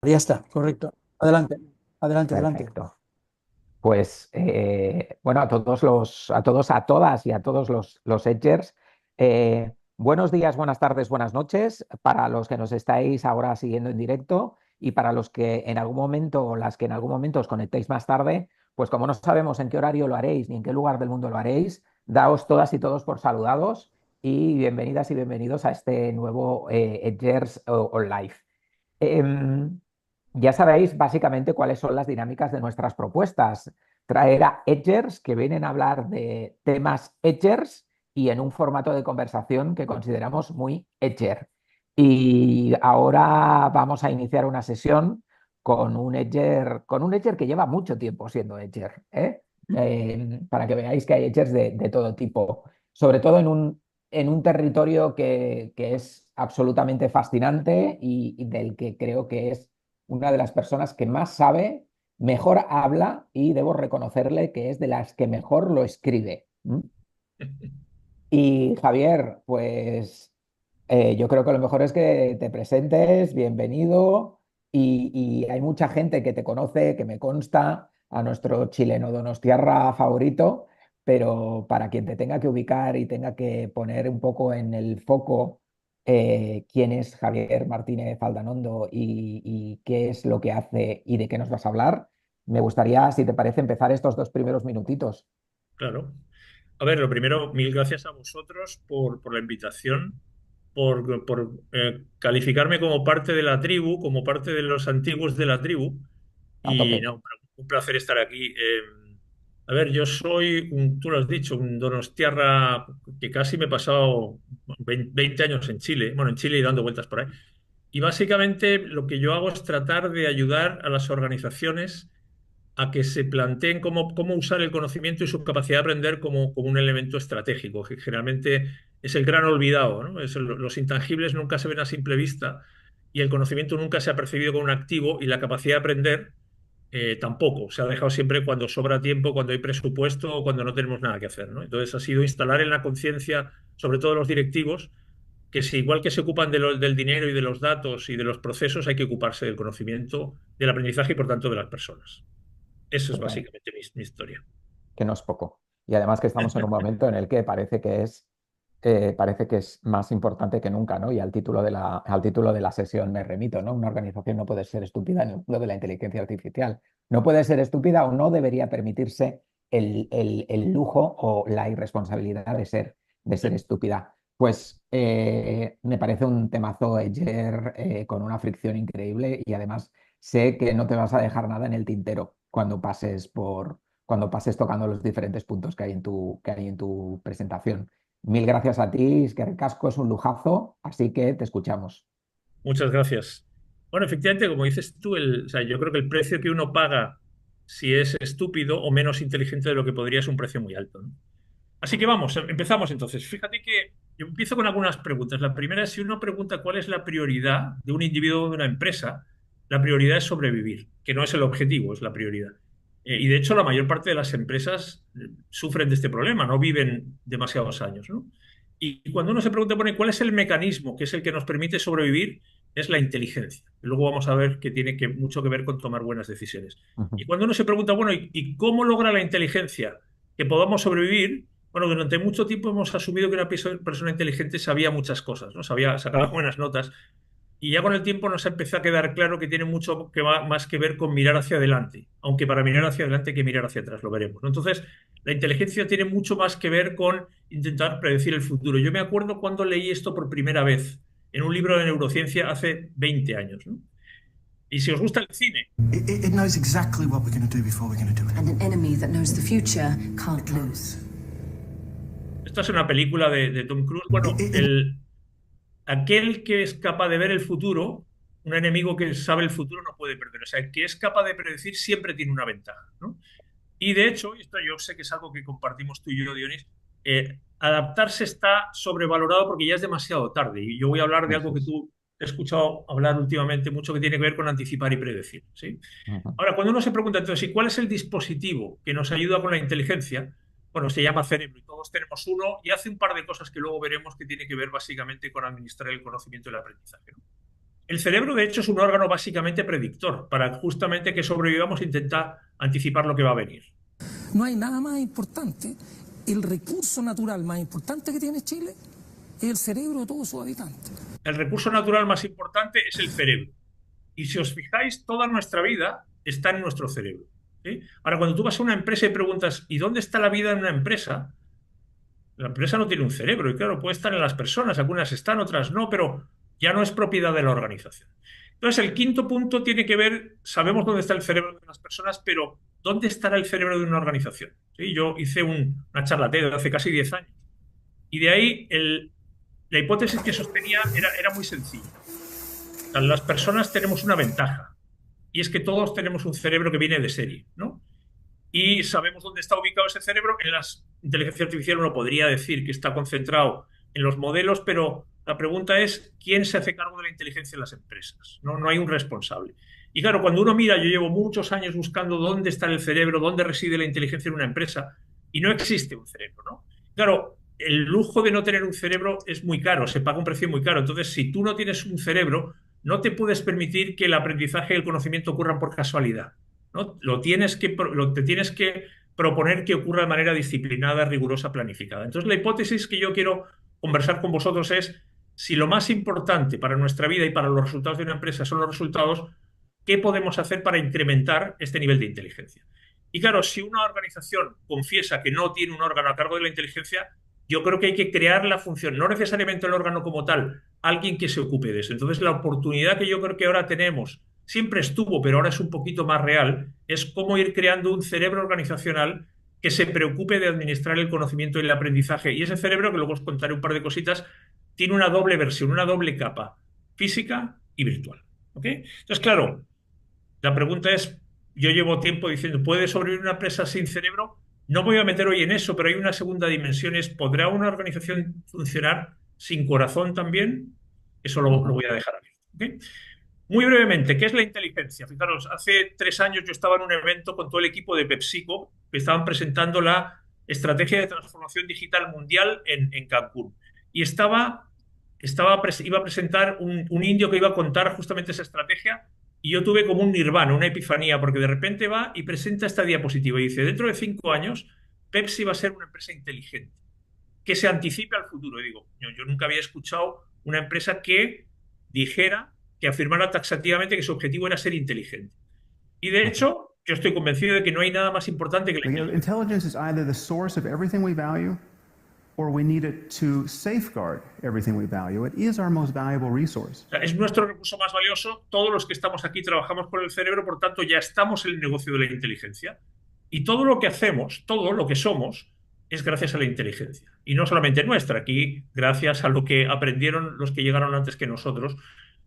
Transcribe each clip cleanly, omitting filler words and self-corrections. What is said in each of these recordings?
Ya está, correcto. Adelante, adelante, adelante. Perfecto. Pues bueno, a todas y a todos los Edgers, buenos días, buenas tardes, buenas noches para los que nos estáis ahora siguiendo en directo y para los que en algún momento o las que en algún momento os conectéis más tarde, pues como no sabemos en qué horario lo haréis ni en qué lugar del mundo lo haréis, daos todas y todos por saludados y bienvenidas y bienvenidos a este nuevo Edgers on Live. Em, ya sabéis básicamente cuáles son las dinámicas de nuestras propuestas. Traer a edgers que vienen a hablar de temas edgers y en un formato de conversación que consideramos muy edger. Y ahora vamos a iniciar una sesión con un edger que lleva mucho tiempo siendo edger, ¿eh? Para que veáis que hay edgers de todo tipo, sobre todo en un territorio que es absolutamente fascinante y del que creo que es una de las personas que más sabe, mejor habla y debo reconocerle que es de las que mejor lo escribe. ¿Mm? Y Javier, pues yo creo que lo mejor es que te presentes, bienvenido, y hay mucha gente que te conoce, que me consta, a nuestro chileno donostiarra favorito, pero para quien te tenga que ubicar y tenga que poner un poco en el foco quién es Javier Martínez Aldanondo y qué es lo que hace y de qué nos vas a hablar, me gustaría, si te parece, empezar estos dos primeros minutitos. Claro. A ver, lo primero, mil gracias a vosotros por la invitación, por calificarme como parte de la tribu, como parte de los antiguos de la tribu. A tope. Y no, un placer estar aquí. A ver, yo soy, tú lo has dicho, un donostiarra que casi me he pasado 20 años en Chile, bueno, en Chile y dando vueltas por ahí. Y básicamente lo que yo hago es tratar de ayudar a las organizaciones a que se planteen cómo usar el conocimiento y su capacidad de aprender como un elemento estratégico, que generalmente es el gran olvidado, ¿no? Los intangibles nunca se ven a simple vista y el conocimiento nunca se ha percibido como un activo y la capacidad de aprender tampoco. Se ha dejado siempre cuando sobra tiempo, cuando hay presupuesto o cuando no tenemos nada que hacer, ¿no? Entonces ha sido instalar en la conciencia, sobre todo los directivos, que si igual que se ocupan del dinero y de los datos y de los procesos, hay que ocuparse del conocimiento, del aprendizaje y por tanto de las personas. Eso es Total. básicamente mi historia. Que no es poco. Y además que estamos en un momento en el que parece que es más importante que nunca, ¿no? Y al título de la sesión me remito, ¿no? Una organización no puede ser estúpida en el mundo de la inteligencia artificial. No puede ser estúpida o no debería permitirse el lujo o la irresponsabilidad de ser estúpida. Pues me parece un temazo ayer con una fricción increíble y además sé que no te vas a dejar nada en el tintero cuando pases tocando los diferentes puntos que hay en tu presentación. Mil gracias a ti, es que el casco es un lujazo, así que te escuchamos. Muchas gracias. Bueno, efectivamente, como dices tú, o sea, yo creo que el precio que uno paga si es estúpido o menos inteligente de lo que podría es un precio muy alto, ¿no? Así que vamos, empezamos entonces. Fíjate que yo empiezo con algunas preguntas. La primera es si uno pregunta cuál es la prioridad de un individuo o de una empresa, la prioridad es sobrevivir, que no es el objetivo, es la prioridad. Y de hecho la mayor parte de las empresas sufren de este problema, no viven demasiados años, ¿no? Y cuando uno se pregunta, bueno, ¿cuál es el mecanismo que es el que nos permite sobrevivir? Es la inteligencia. Y luego vamos a ver que tiene mucho que ver con tomar buenas decisiones. Y Ujú. cuando uno se pregunta, bueno, ¿y cómo logra la inteligencia que podamos sobrevivir? Bueno, durante mucho tiempo hemos asumido que una persona inteligente sabía muchas cosas, ¿no? Sabía, sacaba buenas notas. Y ya con el tiempo nos empezó a quedar claro que tiene mucho más que ver con mirar hacia adelante. Aunque para mirar hacia adelante hay que mirar hacia atrás, lo veremos, ¿no? Entonces, la inteligencia tiene mucho más que ver con intentar predecir el futuro. Yo me acuerdo cuando leí esto por primera vez en un libro de neurociencia hace 20 años, ¿no? Y si os gusta el cine, It knows exactly what we're going to do before we're going to do it. And an enemy that knows the future can't lose. esta es una película de Tom Cruise. Bueno, It aquel que es capaz de ver el futuro, un enemigo que sabe el futuro no puede perder. O sea, el que es capaz de predecir siempre tiene una ventaja, ¿no? Y de hecho, y esto yo sé que es algo que compartimos tú y yo, Dionis, adaptarse está sobrevalorado porque ya es demasiado tarde. Y yo voy a hablar de algo Eso que es. tú he escuchado hablar últimamente mucho que tiene que ver con anticipar y predecir, ¿sí? Ujú. Ahora, cuando uno se pregunta entonces, ¿y cuál es el dispositivo que nos ayuda con la inteligencia? Bueno, se llama cerebro y todos tenemos uno y hace un par de cosas que luego veremos que tiene que ver básicamente con administrar el conocimiento y el aprendizaje, ¿no? El cerebro, de hecho, es un órgano básicamente predictor, para justamente que sobrevivamos e intentar anticipar lo que va a venir. No hay nada más importante. El recurso natural más importante que tiene Chile es el cerebro de todos sus habitantes. El recurso natural más importante es el cerebro. Y si os fijáis, toda nuestra vida está en nuestro cerebro, ¿sí? Ahora, cuando tú vas a una empresa y preguntas, ¿y dónde está la vida en una empresa? La empresa no tiene un cerebro, y claro, puede estar en las personas, algunas están, otras no, pero ya no es propiedad de la organización. Entonces, el quinto punto tiene que ver, sabemos dónde está el cerebro de las personas, pero ¿dónde estará el cerebro de una organización? ¿Sí? Yo hice una charla TED hace casi 10 años, y de ahí la hipótesis que sostenía era muy sencilla. O sea, las personas tenemos una ventaja, y es que todos tenemos un cerebro que viene de serie, ¿no? Y sabemos dónde está ubicado ese cerebro. En la inteligencia artificial uno podría decir que está concentrado en los modelos, pero la pregunta es, ¿quién se hace cargo de la inteligencia en las empresas? No hay un responsable. Y claro, cuando uno mira, yo llevo muchos años buscando dónde está el cerebro, dónde reside la inteligencia en una empresa, y no existe un cerebro, ¿no? Claro, el lujo de no tener un cerebro es muy caro, se paga un precio muy caro. Entonces, si tú no tienes un cerebro, no te puedes permitir que el aprendizaje y el conocimiento ocurran por casualidad, ¿no? Te tienes que proponer que ocurra de manera disciplinada, rigurosa, planificada. Entonces, la hipótesis que yo quiero conversar con vosotros es, si lo más importante para nuestra vida y para los resultados de una empresa son los resultados, ¿qué podemos hacer para incrementar este nivel de inteligencia? Y claro, si una organización confiesa que no tiene un órgano a cargo de la inteligencia, yo creo que hay que crear la función, no necesariamente el órgano como tal, alguien que se ocupe de eso. Entonces, la oportunidad que yo creo que ahora tenemos, siempre estuvo, pero ahora es un poquito más real, es cómo ir creando un cerebro organizacional que se preocupe de administrar el conocimiento y el aprendizaje. Y ese cerebro, que luego os contaré un par de cositas, tiene una doble versión, una doble capa, física y virtual. ¿Ok? Entonces, claro, la pregunta es, yo llevo tiempo diciendo, ¿puede sobrevivir una empresa sin cerebro? No me voy a meter hoy en eso, pero hay una segunda dimensión, es, ¿podrá una organización funcionar sin corazón también? Eso lo voy a dejar abierto. ¿Okay? Muy brevemente, ¿qué es la inteligencia? Fijaros, hace 3 años yo estaba en un evento con todo el equipo de PepsiCo, que estaban presentando la estrategia de transformación digital mundial en Cancún. Y iba a presentar un indio que iba a contar justamente esa estrategia, y yo tuve como un nirvana, una epifanía, porque de repente va y presenta esta diapositiva y dice, dentro de 5 años, Pepsi va a ser una empresa inteligente, que se anticipe al futuro. Y digo, yo nunca había escuchado una empresa que dijera, que afirmara taxativamente que su objetivo era ser inteligente. Y de hecho, yo estoy convencido de que no hay nada más importante que la inteligencia. Intelligence is either the source of everything we value, or we need it to safeguard everything we value. It is our most valuable resource. O sea, es nuestro recurso más valioso. Todos los que estamos aquí trabajamos con el cerebro, por tanto ya estamos en el negocio de la inteligencia. Y todo lo que hacemos, todo lo que somos, es gracias a la inteligencia. Y no solamente nuestra, aquí gracias a lo que aprendieron los que llegaron antes que nosotros.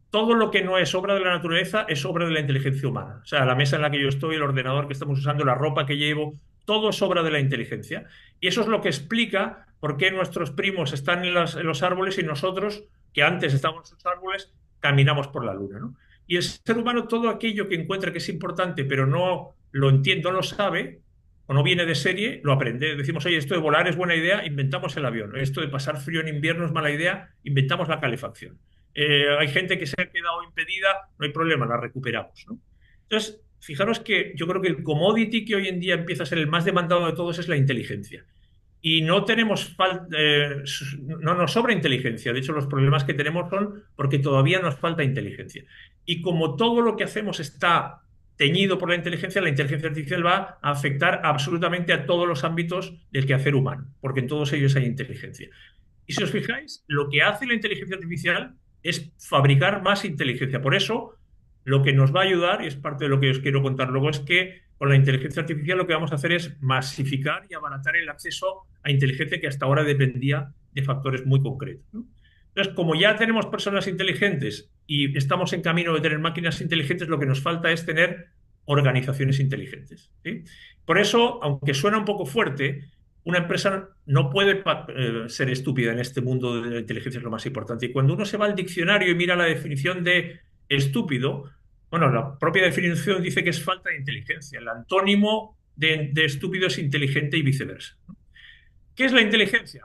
Todo lo que no es obra de la naturaleza es obra de la inteligencia humana. O sea, la mesa en la que yo estoy, el ordenador que estamos usando, la ropa que llevo, todo es obra de la inteligencia. Y eso es lo que explica por qué nuestros primos están en los árboles y nosotros, que antes estábamos en los árboles, caminamos por la luna, ¿no? Y el ser humano, todo aquello que encuentra que es importante, pero no lo entiende, no lo sabe, o no viene de serie, lo aprende. Decimos, oye, esto de volar es buena idea, inventamos el avión. Esto de pasar frío en invierno es mala idea, inventamos la calefacción. Hay gente que se ha quedado impedida, no hay problema, la recuperamos, ¿no? Entonces, fijaros que yo creo que el commodity que hoy en día empieza a ser el más demandado de todos es la inteligencia. Y no nos sobra inteligencia. De hecho, los problemas que tenemos son porque todavía nos falta inteligencia. Y como todo lo que hacemos está teñido por la inteligencia artificial va a afectar absolutamente a todos los ámbitos del quehacer humano, porque en todos ellos hay inteligencia. Y si os fijáis, lo que hace la inteligencia artificial es fabricar más inteligencia. Por eso, lo que nos va a ayudar, y es parte de lo que os quiero contar luego, es que con la inteligencia artificial lo que vamos a hacer es masificar y abaratar el acceso a inteligencia que hasta ahora dependía de factores muy concretos, ¿no? Entonces, como ya tenemos personas inteligentes y estamos en camino de tener máquinas inteligentes, lo que nos falta es tener organizaciones inteligentes, ¿sí? Por eso, aunque suena un poco fuerte, una empresa no puede ser estúpida en este mundo de la inteligencia, es lo más importante. Y cuando uno se va al diccionario y mira la definición de estúpido, bueno, la propia definición dice que es falta de inteligencia. El antónimo de estúpido es inteligente y viceversa, ¿no? ¿Qué es la inteligencia?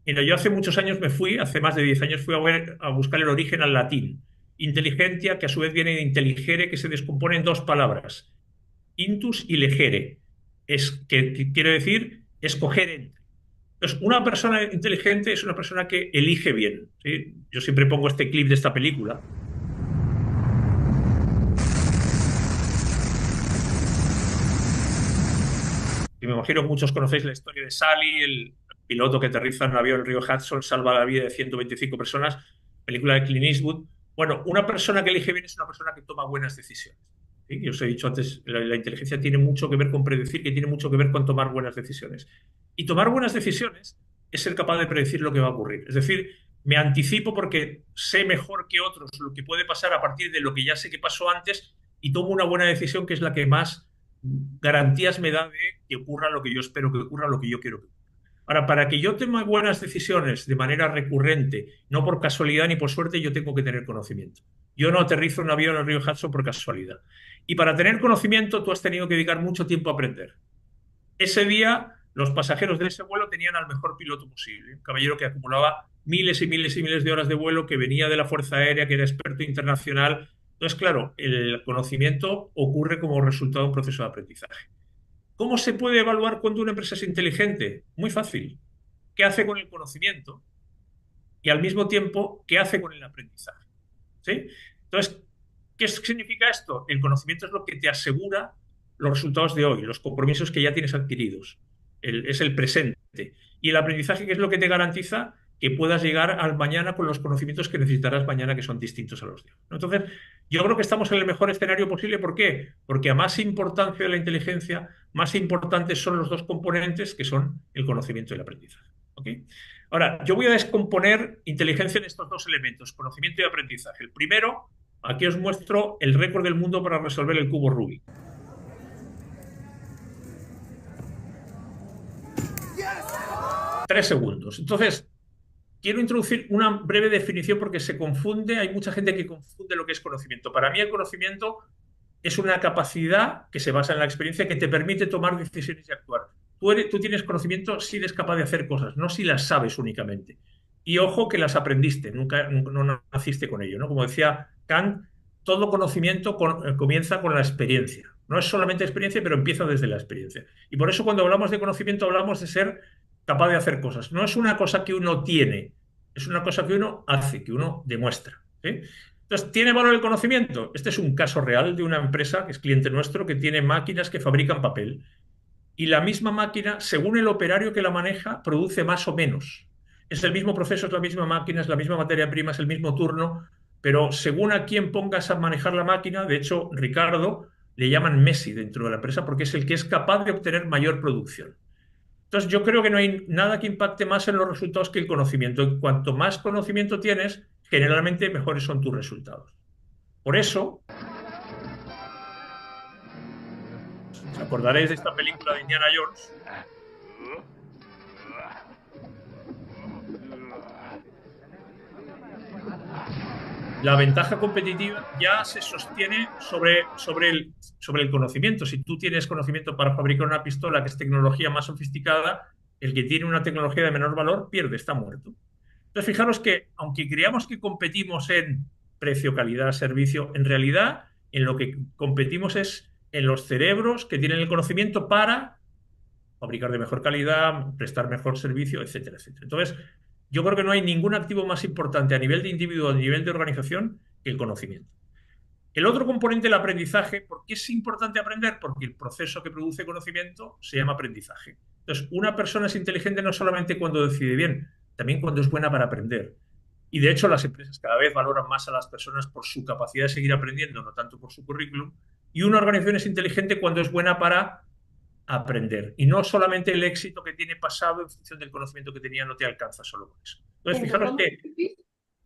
Mira, yo hace muchos años hace más de 10 años fui a buscar el origen al latín. inteligentia, que a su vez viene de intelligere, que se descompone en dos palabras, intus y legere, que quiere decir escoger entre. Entonces, una persona inteligente es una persona que elige bien, ¿sí? Yo siempre pongo este clip de esta película. Y me imagino que muchos conocéis la historia de Sully, el piloto que aterriza en un avión en el río Hudson, salva la vida de 125 personas, película de Clint Eastwood. Bueno, una persona que elige bien es una persona que toma buenas decisiones. ¿Sí? Yo os he dicho antes, la inteligencia tiene mucho que ver con predecir, que tiene mucho que ver con tomar buenas decisiones. Y tomar buenas decisiones es ser capaz de predecir lo que va a ocurrir. Es decir, me anticipo porque sé mejor que otros lo que puede pasar a partir de lo que ya sé que pasó antes y tomo una buena decisión que es la que más garantías me da de que ocurra lo que yo espero que ocurra, lo que yo quiero que ocurra. Ahora, para que yo tome buenas decisiones de manera recurrente, no por casualidad ni por suerte, yo tengo que tener conocimiento. Yo no aterrizo un avión en el río Hudson por casualidad. Y para tener conocimiento, tú has tenido que dedicar mucho tiempo a aprender. Ese día, los pasajeros de ese vuelo tenían al mejor piloto posible, un caballero que acumulaba miles y miles y miles de horas de vuelo, que venía de la Fuerza Aérea, que era experto internacional. Entonces, claro, el conocimiento ocurre como resultado de un proceso de aprendizaje. ¿Cómo se puede evaluar cuando una empresa es inteligente? Muy fácil. ¿Qué hace con el conocimiento? Y al mismo tiempo, ¿qué hace con el aprendizaje? ¿Sí? Entonces, ¿qué significa esto? El conocimiento es lo que te asegura los resultados de hoy, los compromisos que ya tienes adquiridos. Es el presente. Y el aprendizaje, ¿qué es lo que te garantiza? Que puedas llegar al mañana con los conocimientos que necesitarás mañana, que son distintos a los de hoy. Entonces, yo creo que estamos en el mejor escenario posible. ¿Por qué? Porque a más importancia de la inteligencia, más importantes son los dos componentes, que son el conocimiento y el aprendizaje. ¿Ok? Ahora, yo voy a descomponer inteligencia en estos dos elementos, conocimiento y aprendizaje. El primero, aquí os muestro el récord del mundo para resolver el cubo Rubik. 3 segundos. Entonces, quiero introducir una breve definición porque se confunde, hay mucha gente que confunde lo que es conocimiento. Para mí el conocimiento es una capacidad que se basa en la experiencia que te permite tomar decisiones y actuar. Tú tienes conocimiento si eres capaz de hacer cosas, no si las sabes únicamente. Y ojo que las aprendiste, nunca no naciste con ello, ¿no? Como decía Kant, todo conocimiento comienza con la experiencia. No es solamente experiencia, pero empieza desde la experiencia. Y por eso cuando hablamos de conocimiento hablamos de ser capaz de hacer cosas. No es una cosa que uno tiene, es una cosa que uno hace, que uno demuestra. ¿Sí? Entonces, ¿tiene valor el conocimiento? Este es un caso real de una empresa que es cliente nuestro que tiene máquinas que fabrican papel. Y la misma máquina, según el operario que la maneja, produce más o menos. Es el mismo proceso, es la misma máquina, es la misma materia prima, es el mismo turno, pero según a quién pongas a manejar la máquina, de hecho, Ricardo le llaman Messi dentro de la empresa porque es el que es capaz de obtener mayor producción. Entonces, yo creo que no hay nada que impacte más en los resultados que el conocimiento. Y cuanto más conocimiento tienes, generalmente mejores son tus resultados. Por eso, ¿os acordaréis de esta película de Indiana Jones? La ventaja competitiva ya se sostiene sobre el conocimiento. Si tú tienes conocimiento para fabricar una pistola que es tecnología más sofisticada, el que tiene una tecnología de menor valor pierde, está muerto. Entonces, fijaros que aunque creamos que competimos en precio, calidad, servicio, en realidad en lo que competimos es en los cerebros que tienen el conocimiento para fabricar de mejor calidad, prestar mejor servicio, etcétera, etcétera. Entonces, yo creo que no hay ningún activo más importante a nivel de individuo, a nivel de organización, que el conocimiento. El otro componente del aprendizaje, ¿por qué es importante aprender? Porque el proceso que produce conocimiento se llama aprendizaje. Entonces, una persona es inteligente no solamente cuando decide bien, también cuando es buena para aprender. Y de hecho, las empresas cada vez valoran más a las personas por su capacidad de seguir aprendiendo, no tanto por su currículum. Y una organización es inteligente cuando es buena para aprender. Y no solamente el éxito que tiene pasado en función del conocimiento que tenía no te alcanza solo con eso. Entonces, fijaros que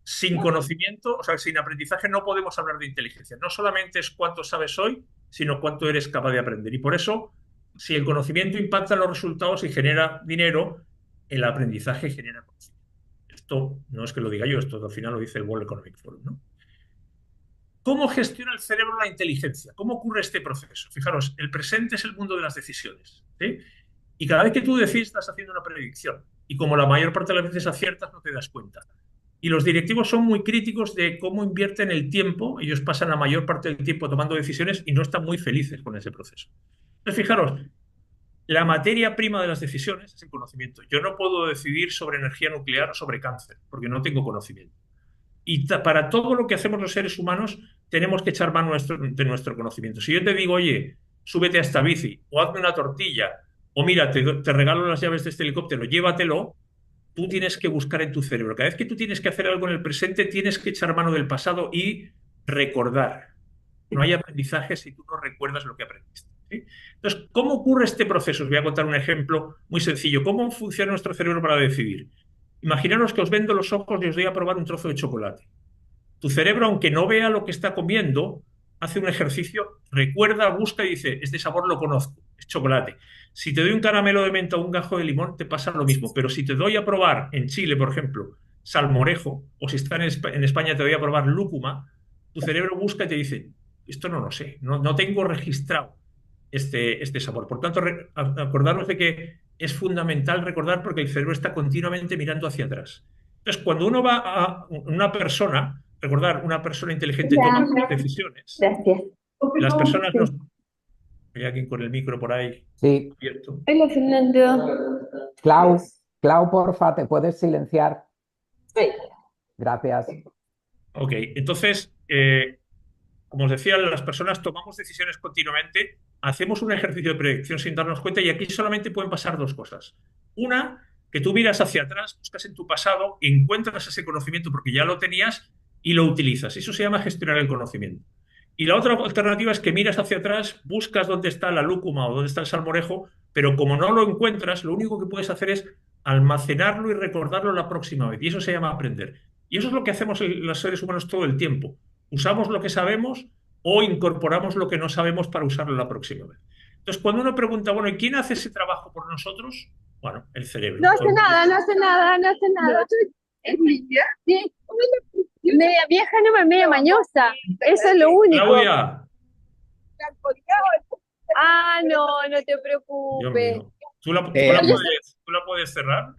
sin conocimiento, o sea, sin aprendizaje no podemos hablar de inteligencia. No solamente es cuánto sabes hoy, sino cuánto eres capaz de aprender. Y por eso, si el conocimiento impacta en los resultados y genera dinero, el aprendizaje genera conocimiento. Esto no es que lo diga yo, esto al final lo dice el World Economic Forum, ¿no? ¿Cómo gestiona el cerebro la inteligencia? ¿Cómo ocurre este proceso? Fijaros, el presente es el mundo de las decisiones, ¿sí? Y cada vez que tú decides estás haciendo una predicción. Y como la mayor parte de las veces aciertas, no te das cuenta. Y los directivos son muy críticos de cómo invierten el tiempo. Ellos pasan la mayor parte del tiempo tomando decisiones y no están muy felices con ese proceso. Entonces, fijaros, la materia prima de las decisiones es el conocimiento. Yo no puedo decidir sobre energía nuclear o sobre cáncer, porque no tengo conocimiento. Y para todo lo que hacemos los seres humanos, tenemos que echar mano de nuestro conocimiento. Si yo te digo, oye, súbete a esta bici, o hazme una tortilla, o mira, te regalo las llaves de este helicóptero, llévatelo, tú tienes que buscar en tu cerebro. Cada vez que tú tienes que hacer algo en el presente, tienes que echar mano del pasado y recordar. No hay aprendizaje si tú no recuerdas lo que aprendiste. ¿Sí? Entonces, ¿cómo ocurre este proceso? Os voy a contar un ejemplo muy sencillo. ¿Cómo funciona nuestro cerebro para decidir? Imaginaros que os vendo los ojos y os doy a probar un trozo de chocolate. Tu cerebro, aunque no vea lo que está comiendo, hace un ejercicio, recuerda, busca y dice, este sabor lo conozco, es chocolate. Si te doy un caramelo de menta o un gajo de limón, te pasa lo mismo. Pero si te doy a probar en Chile, por ejemplo, salmorejo, o si está en España te doy a probar lúcuma, tu cerebro busca y te dice, esto no lo sé, no tengo registrado este sabor. Por tanto, acordaros de que es fundamental recordar porque el cerebro está continuamente mirando hacia atrás. Entonces, cuando uno va a una persona, recordar, una persona inteligente toma decisiones. Gracias. Las personas no... Hay alguien con el micro por ahí Sí. abierto. Hola, Fernando. Clau, porfa, ¿te puedes silenciar? Sí. Gracias. Ok, entonces, como os decía, las personas tomamos decisiones continuamente, hacemos un ejercicio de predicción sin darnos cuenta y aquí solamente pueden pasar dos cosas. Una, que tú miras hacia atrás, buscas en tu pasado, encuentras ese conocimiento porque ya lo tenías y lo utilizas. Eso se llama gestionar el conocimiento. Y la otra alternativa es que miras hacia atrás, buscas dónde está la lúcuma o dónde está el salmorejo, pero como no lo encuentras, lo único que puedes hacer es almacenarlo y recordarlo la próxima vez. Y eso se llama aprender. Y eso es lo que hacemos los seres humanos todo el tiempo. Usamos lo que sabemos o incorporamos lo que no sabemos para usarlo la próxima vez. Entonces, cuando uno pregunta, bueno, ¿y quién hace ese trabajo por nosotros? Bueno, el cerebro. No hace nada, no hace nada, no hace nada. ¿Es niña? Sí. Media vieja, no, media mañosa. Eso es lo único. Claudia, Ah, no te Dios preocupes. mío. ¿Tú la puedes cerrar?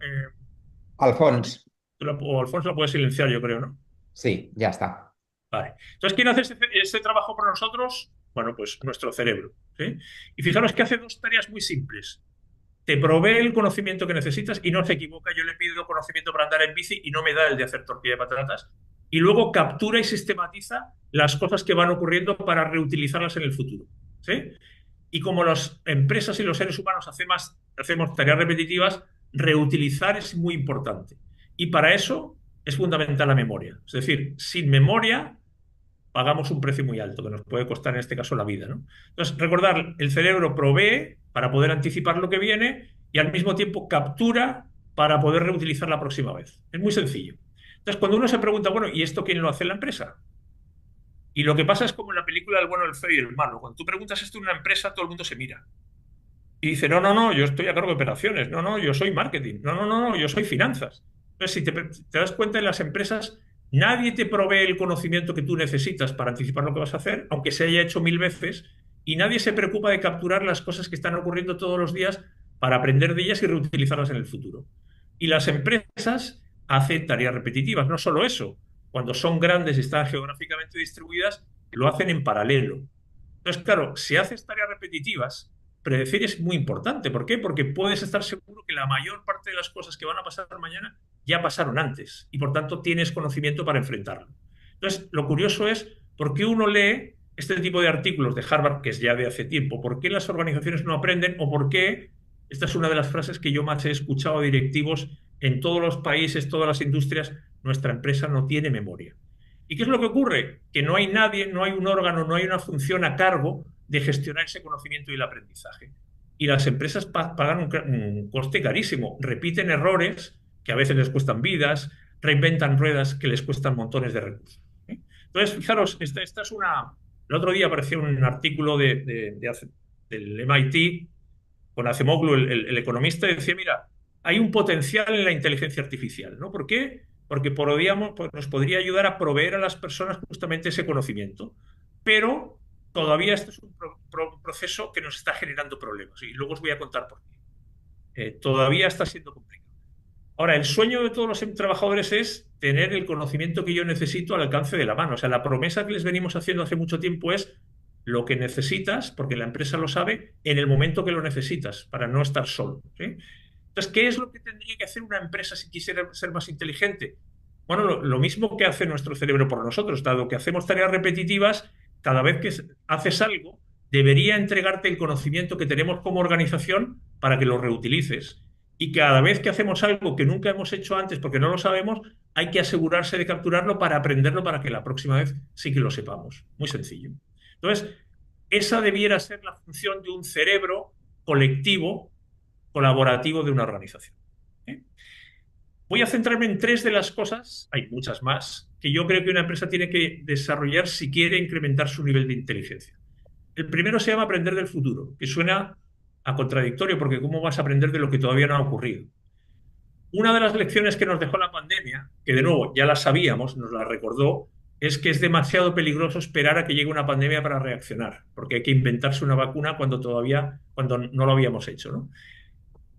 Alfons. O Alfonso la puede silenciar, yo creo, ¿no? Sí, ya está. Vale. Entonces, ¿quién hace ese trabajo por nosotros? Bueno, pues nuestro cerebro. ¿Sí? Y fijaros que hace dos tareas muy simples. Te provee el conocimiento que necesitas y no se equivoca. Yo le pido conocimiento para andar en bici y no me da el de hacer tortilla de patatas. Y luego captura y sistematiza las cosas que van ocurriendo para reutilizarlas en el futuro. ¿Sí? Y como las empresas y los seres humanos hacemos tareas repetitivas, reutilizar es muy importante. Y para eso es fundamental la memoria. Es decir, sin memoria pagamos un precio muy alto, que nos puede costar en este caso la vida, ¿no? Entonces, recordar, el cerebro provee para poder anticipar lo que viene y al mismo tiempo captura para poder reutilizar la próxima vez. Es muy sencillo. Entonces, cuando uno se pregunta, bueno, ¿y esto quién lo hace en la empresa? Y lo que pasa es como en la película El bueno, el feo y el malo. Cuando tú preguntas esto en una empresa, todo el mundo se mira. Y dice, no, yo estoy a cargo de operaciones. No, yo soy marketing. No, yo soy finanzas. Entonces, si te das cuenta, en las empresas nadie te provee el conocimiento que tú necesitas para anticipar lo que vas a hacer, aunque se haya hecho 1000 veces, y nadie se preocupa de capturar las cosas que están ocurriendo todos los días para aprender de ellas y reutilizarlas en el futuro. Y las empresas hacen tareas repetitivas. No solo eso, cuando son grandes y están geográficamente distribuidas, lo hacen en paralelo. Entonces, claro, si haces tareas repetitivas, predecir es muy importante. ¿Por qué? Porque puedes estar seguro que la mayor parte de las cosas que van a pasar mañana ya pasaron antes y por tanto tienes conocimiento para enfrentarlo. Entonces, lo curioso es por qué uno lee este tipo de artículos de Harvard, que es ya de hace tiempo, por qué las organizaciones no aprenden o por qué, esta es una de las frases que yo más he escuchado de directivos en todos los países, todas las industrias, nuestra empresa no tiene memoria. ¿Y qué es lo que ocurre? Que no hay nadie, no hay un órgano, no hay una función a cargo de gestionar ese conocimiento y el aprendizaje. Y las empresas pagan un coste carísimo, repiten errores que a veces les cuestan vidas, reinventan ruedas que les cuestan montones de recursos. Entonces, fijaros, esta es una... El otro día apareció un artículo del MIT con Acemoglu, el economista, y decía, mira, hay un potencial en la inteligencia artificial, ¿no? ¿Por qué? Porque nos podría ayudar a proveer a las personas justamente ese conocimiento. Pero todavía esto es un proceso que nos está generando problemas. Y luego os voy a contar por qué. Todavía está siendo complicado. Ahora, el sueño de todos los trabajadores es tener el conocimiento que yo necesito al alcance de la mano. O sea, la promesa que les venimos haciendo hace mucho tiempo es lo que necesitas, porque la empresa lo sabe, en el momento que lo necesitas, para no estar solo, ¿sí? Entonces, ¿qué es lo que tendría que hacer una empresa si quisiera ser más inteligente? Bueno, lo mismo que hace nuestro cerebro por nosotros, dado que hacemos tareas repetitivas, cada vez que haces algo, debería entregarte el conocimiento que tenemos como organización para que lo reutilices. Y cada vez que hacemos algo que nunca hemos hecho antes porque no lo sabemos, hay que asegurarse de capturarlo para aprenderlo para que la próxima vez sí que lo sepamos. Muy sencillo. Entonces, esa debiera ser la función de un cerebro colectivo, colaborativo de una organización. ¿Eh? Voy a centrarme en 3 de las cosas, hay muchas más, que yo creo que una empresa tiene que desarrollar si quiere incrementar su nivel de inteligencia. El primero se llama aprender del futuro, que suena a contradictorio, porque ¿cómo vas a aprender de lo que todavía no ha ocurrido? Una de las lecciones que nos dejó la pandemia, que de nuevo ya la sabíamos, nos la recordó, es que es demasiado peligroso esperar a que llegue una pandemia para reaccionar, porque hay que inventarse una vacuna cuando no lo habíamos hecho, ¿no?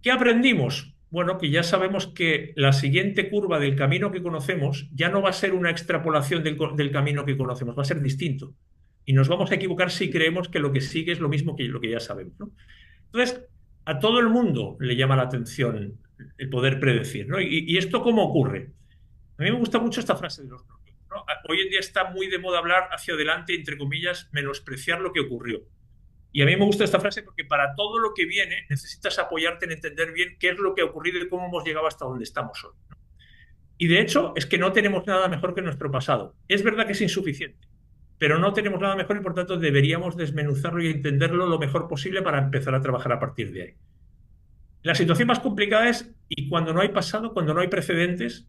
¿Qué aprendimos? Bueno, que ya sabemos que la siguiente curva del camino que conocemos ya no va a ser una extrapolación del camino que conocemos, va a ser distinto. Y nos vamos a equivocar si creemos que lo que sigue es lo mismo que lo que ya sabemos, ¿no? Entonces, a todo el mundo le llama la atención el poder predecir, ¿no? ¿Y esto cómo ocurre? A mí me gusta mucho esta frase de los noruegos, ¿no? Hoy en día está muy de moda hablar hacia adelante, entre comillas, menospreciar lo que ocurrió. Y a mí me gusta esta frase porque para todo lo que viene necesitas apoyarte en entender bien qué es lo que ha ocurrido y cómo hemos llegado hasta donde estamos hoy, ¿no? Y de hecho es que no tenemos nada mejor que nuestro pasado. Es verdad que es insuficiente, pero no tenemos nada mejor y por tanto deberíamos desmenuzarlo y entenderlo lo mejor posible para empezar a trabajar a partir de ahí. La situación más complicada es y cuando no hay pasado, cuando no hay precedentes.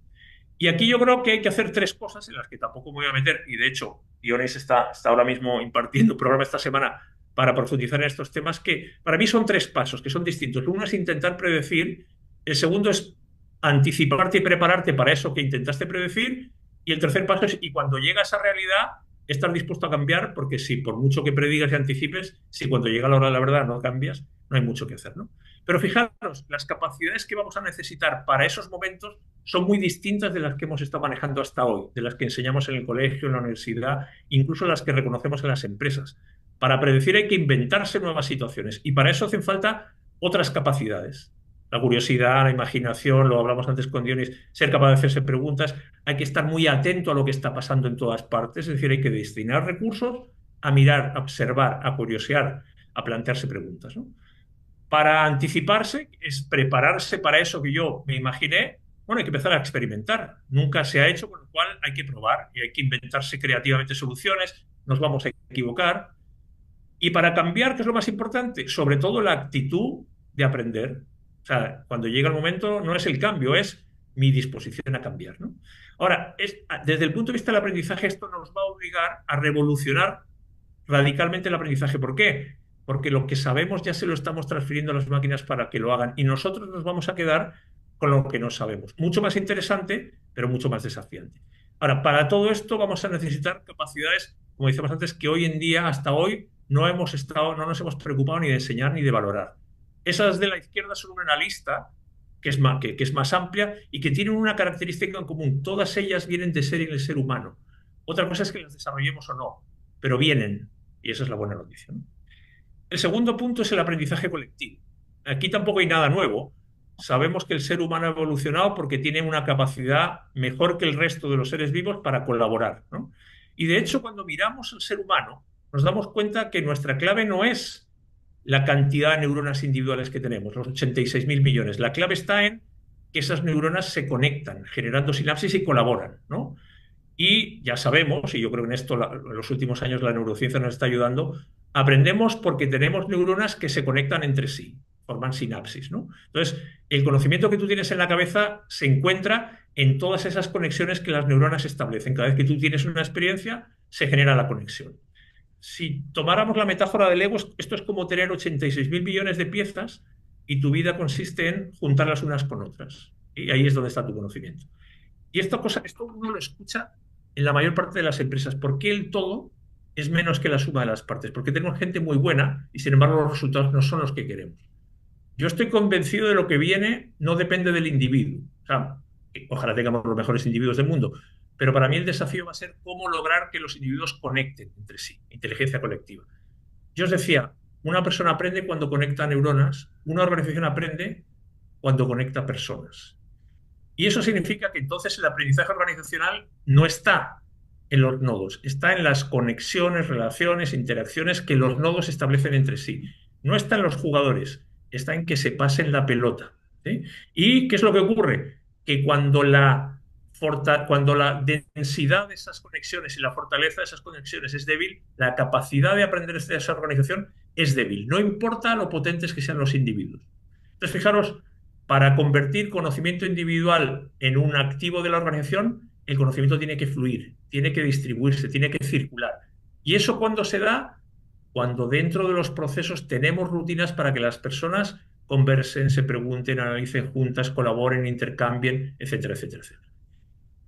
Y aquí yo creo que hay que hacer 3 cosas en las que tampoco me voy a meter. Y de hecho, Dionis está ahora mismo impartiendo un programa esta semana para profundizar en estos temas que para mí son 3 pasos que son distintos. Uno es intentar predecir, el segundo es anticiparte y prepararte para eso que intentaste predecir y el tercer paso es, y cuando llega esa realidad, estar dispuesto a cambiar porque si por mucho que predigas y anticipes, si cuando llega la hora de la verdad no cambias, no hay mucho que hacer, ¿no? Pero fijaros, las capacidades que vamos a necesitar para esos momentos son muy distintas de las que hemos estado manejando hasta hoy, de las que enseñamos en el colegio, en la universidad, incluso las que reconocemos en las empresas. Para predecir hay que inventarse nuevas situaciones y para eso hacen falta otras capacidades. La curiosidad, la imaginación, lo hablamos antes con Dionis, ser capaz de hacerse preguntas, hay que estar muy atento a lo que está pasando en todas partes, es decir, hay que destinar recursos a mirar, a observar, a curiosear, a plantearse preguntas, ¿no? Para anticiparse es prepararse para eso que yo me imaginé. Bueno, hay que empezar a experimentar. Nunca se ha hecho, con lo cual hay que probar y hay que inventarse creativamente soluciones. Nos vamos a equivocar. Y para cambiar, ¿qué es lo más importante? Sobre todo la actitud de aprender. O sea, cuando llega el momento, no es el cambio, es mi disposición a cambiar, ¿no? Ahora, desde el punto de vista del aprendizaje, esto nos va a obligar a revolucionar radicalmente el aprendizaje. ¿Por qué? Porque lo que sabemos ya se lo estamos transfiriendo a las máquinas para que lo hagan y nosotros nos vamos a quedar con lo que no sabemos. Mucho más interesante, pero mucho más desafiante. Ahora, para todo esto vamos a necesitar capacidades, como decíamos antes, que hoy en día, hasta hoy, no nos hemos preocupado ni de enseñar ni de valorar. Esas de la izquierda son una lista que es más amplia y que tienen una característica en común. Todas ellas vienen de ser en el ser humano. Otra cosa es que las desarrollemos o no, pero vienen. Y esa es la buena noticia, ¿no? El segundo punto es el aprendizaje colectivo. Aquí tampoco hay nada nuevo. Sabemos que el ser humano ha evolucionado porque tiene una capacidad mejor que el resto de los seres vivos para colaborar, ¿no? Y de hecho, cuando miramos al ser humano, nos damos cuenta que nuestra clave no es la cantidad de neuronas individuales que tenemos, los 86.000 millones. La clave está en que esas neuronas se conectan, generando sinapsis y colaboran, ¿no? Y ya sabemos, y yo creo que en esto en los últimos años la neurociencia nos está ayudando, aprendemos porque tenemos neuronas que se conectan entre sí, forman sinapsis, ¿no? Entonces, el conocimiento que tú tienes en la cabeza se encuentra en todas esas conexiones que las neuronas establecen. Cada vez que tú tienes una experiencia, se genera la conexión. Si tomáramos la metáfora del Lego, esto es como tener 86.000 millones de piezas y tu vida consiste en juntarlas unas con otras. Y ahí es donde está tu conocimiento. Y esto uno lo escucha en la mayor parte de las empresas. ¿Por qué el todo es menos que la suma de las partes? Porque tenemos gente muy buena y sin embargo los resultados no son los que queremos. Yo estoy convencido de lo que viene no depende del individuo, O sea, ojalá tengamos los mejores individuos del mundo. Pero para mí el desafío va a ser cómo lograr que los individuos conecten entre sí, inteligencia colectiva. Yo os decía, una persona aprende cuando conecta neuronas, una organización aprende cuando conecta personas. Y eso significa que entonces el aprendizaje organizacional no está en los nodos, está en las conexiones, relaciones, interacciones que los nodos establecen entre sí. No está en los jugadores, está en que se pasen la pelota. ¿Sí? ¿Y qué es lo que ocurre? Que cuando la densidad de esas conexiones y la fortaleza de esas conexiones es débil, la capacidad de aprender de esa organización es débil. No importa lo potentes que sean los individuos. Entonces, fijaros, para convertir conocimiento individual en un activo de la organización, el conocimiento tiene que fluir, tiene que distribuirse, tiene que circular. ¿Y eso cuándo se da? Cuando dentro de los procesos tenemos rutinas para que las personas conversen, se pregunten, analicen juntas, colaboren, intercambien, etcétera, etcétera, etcétera.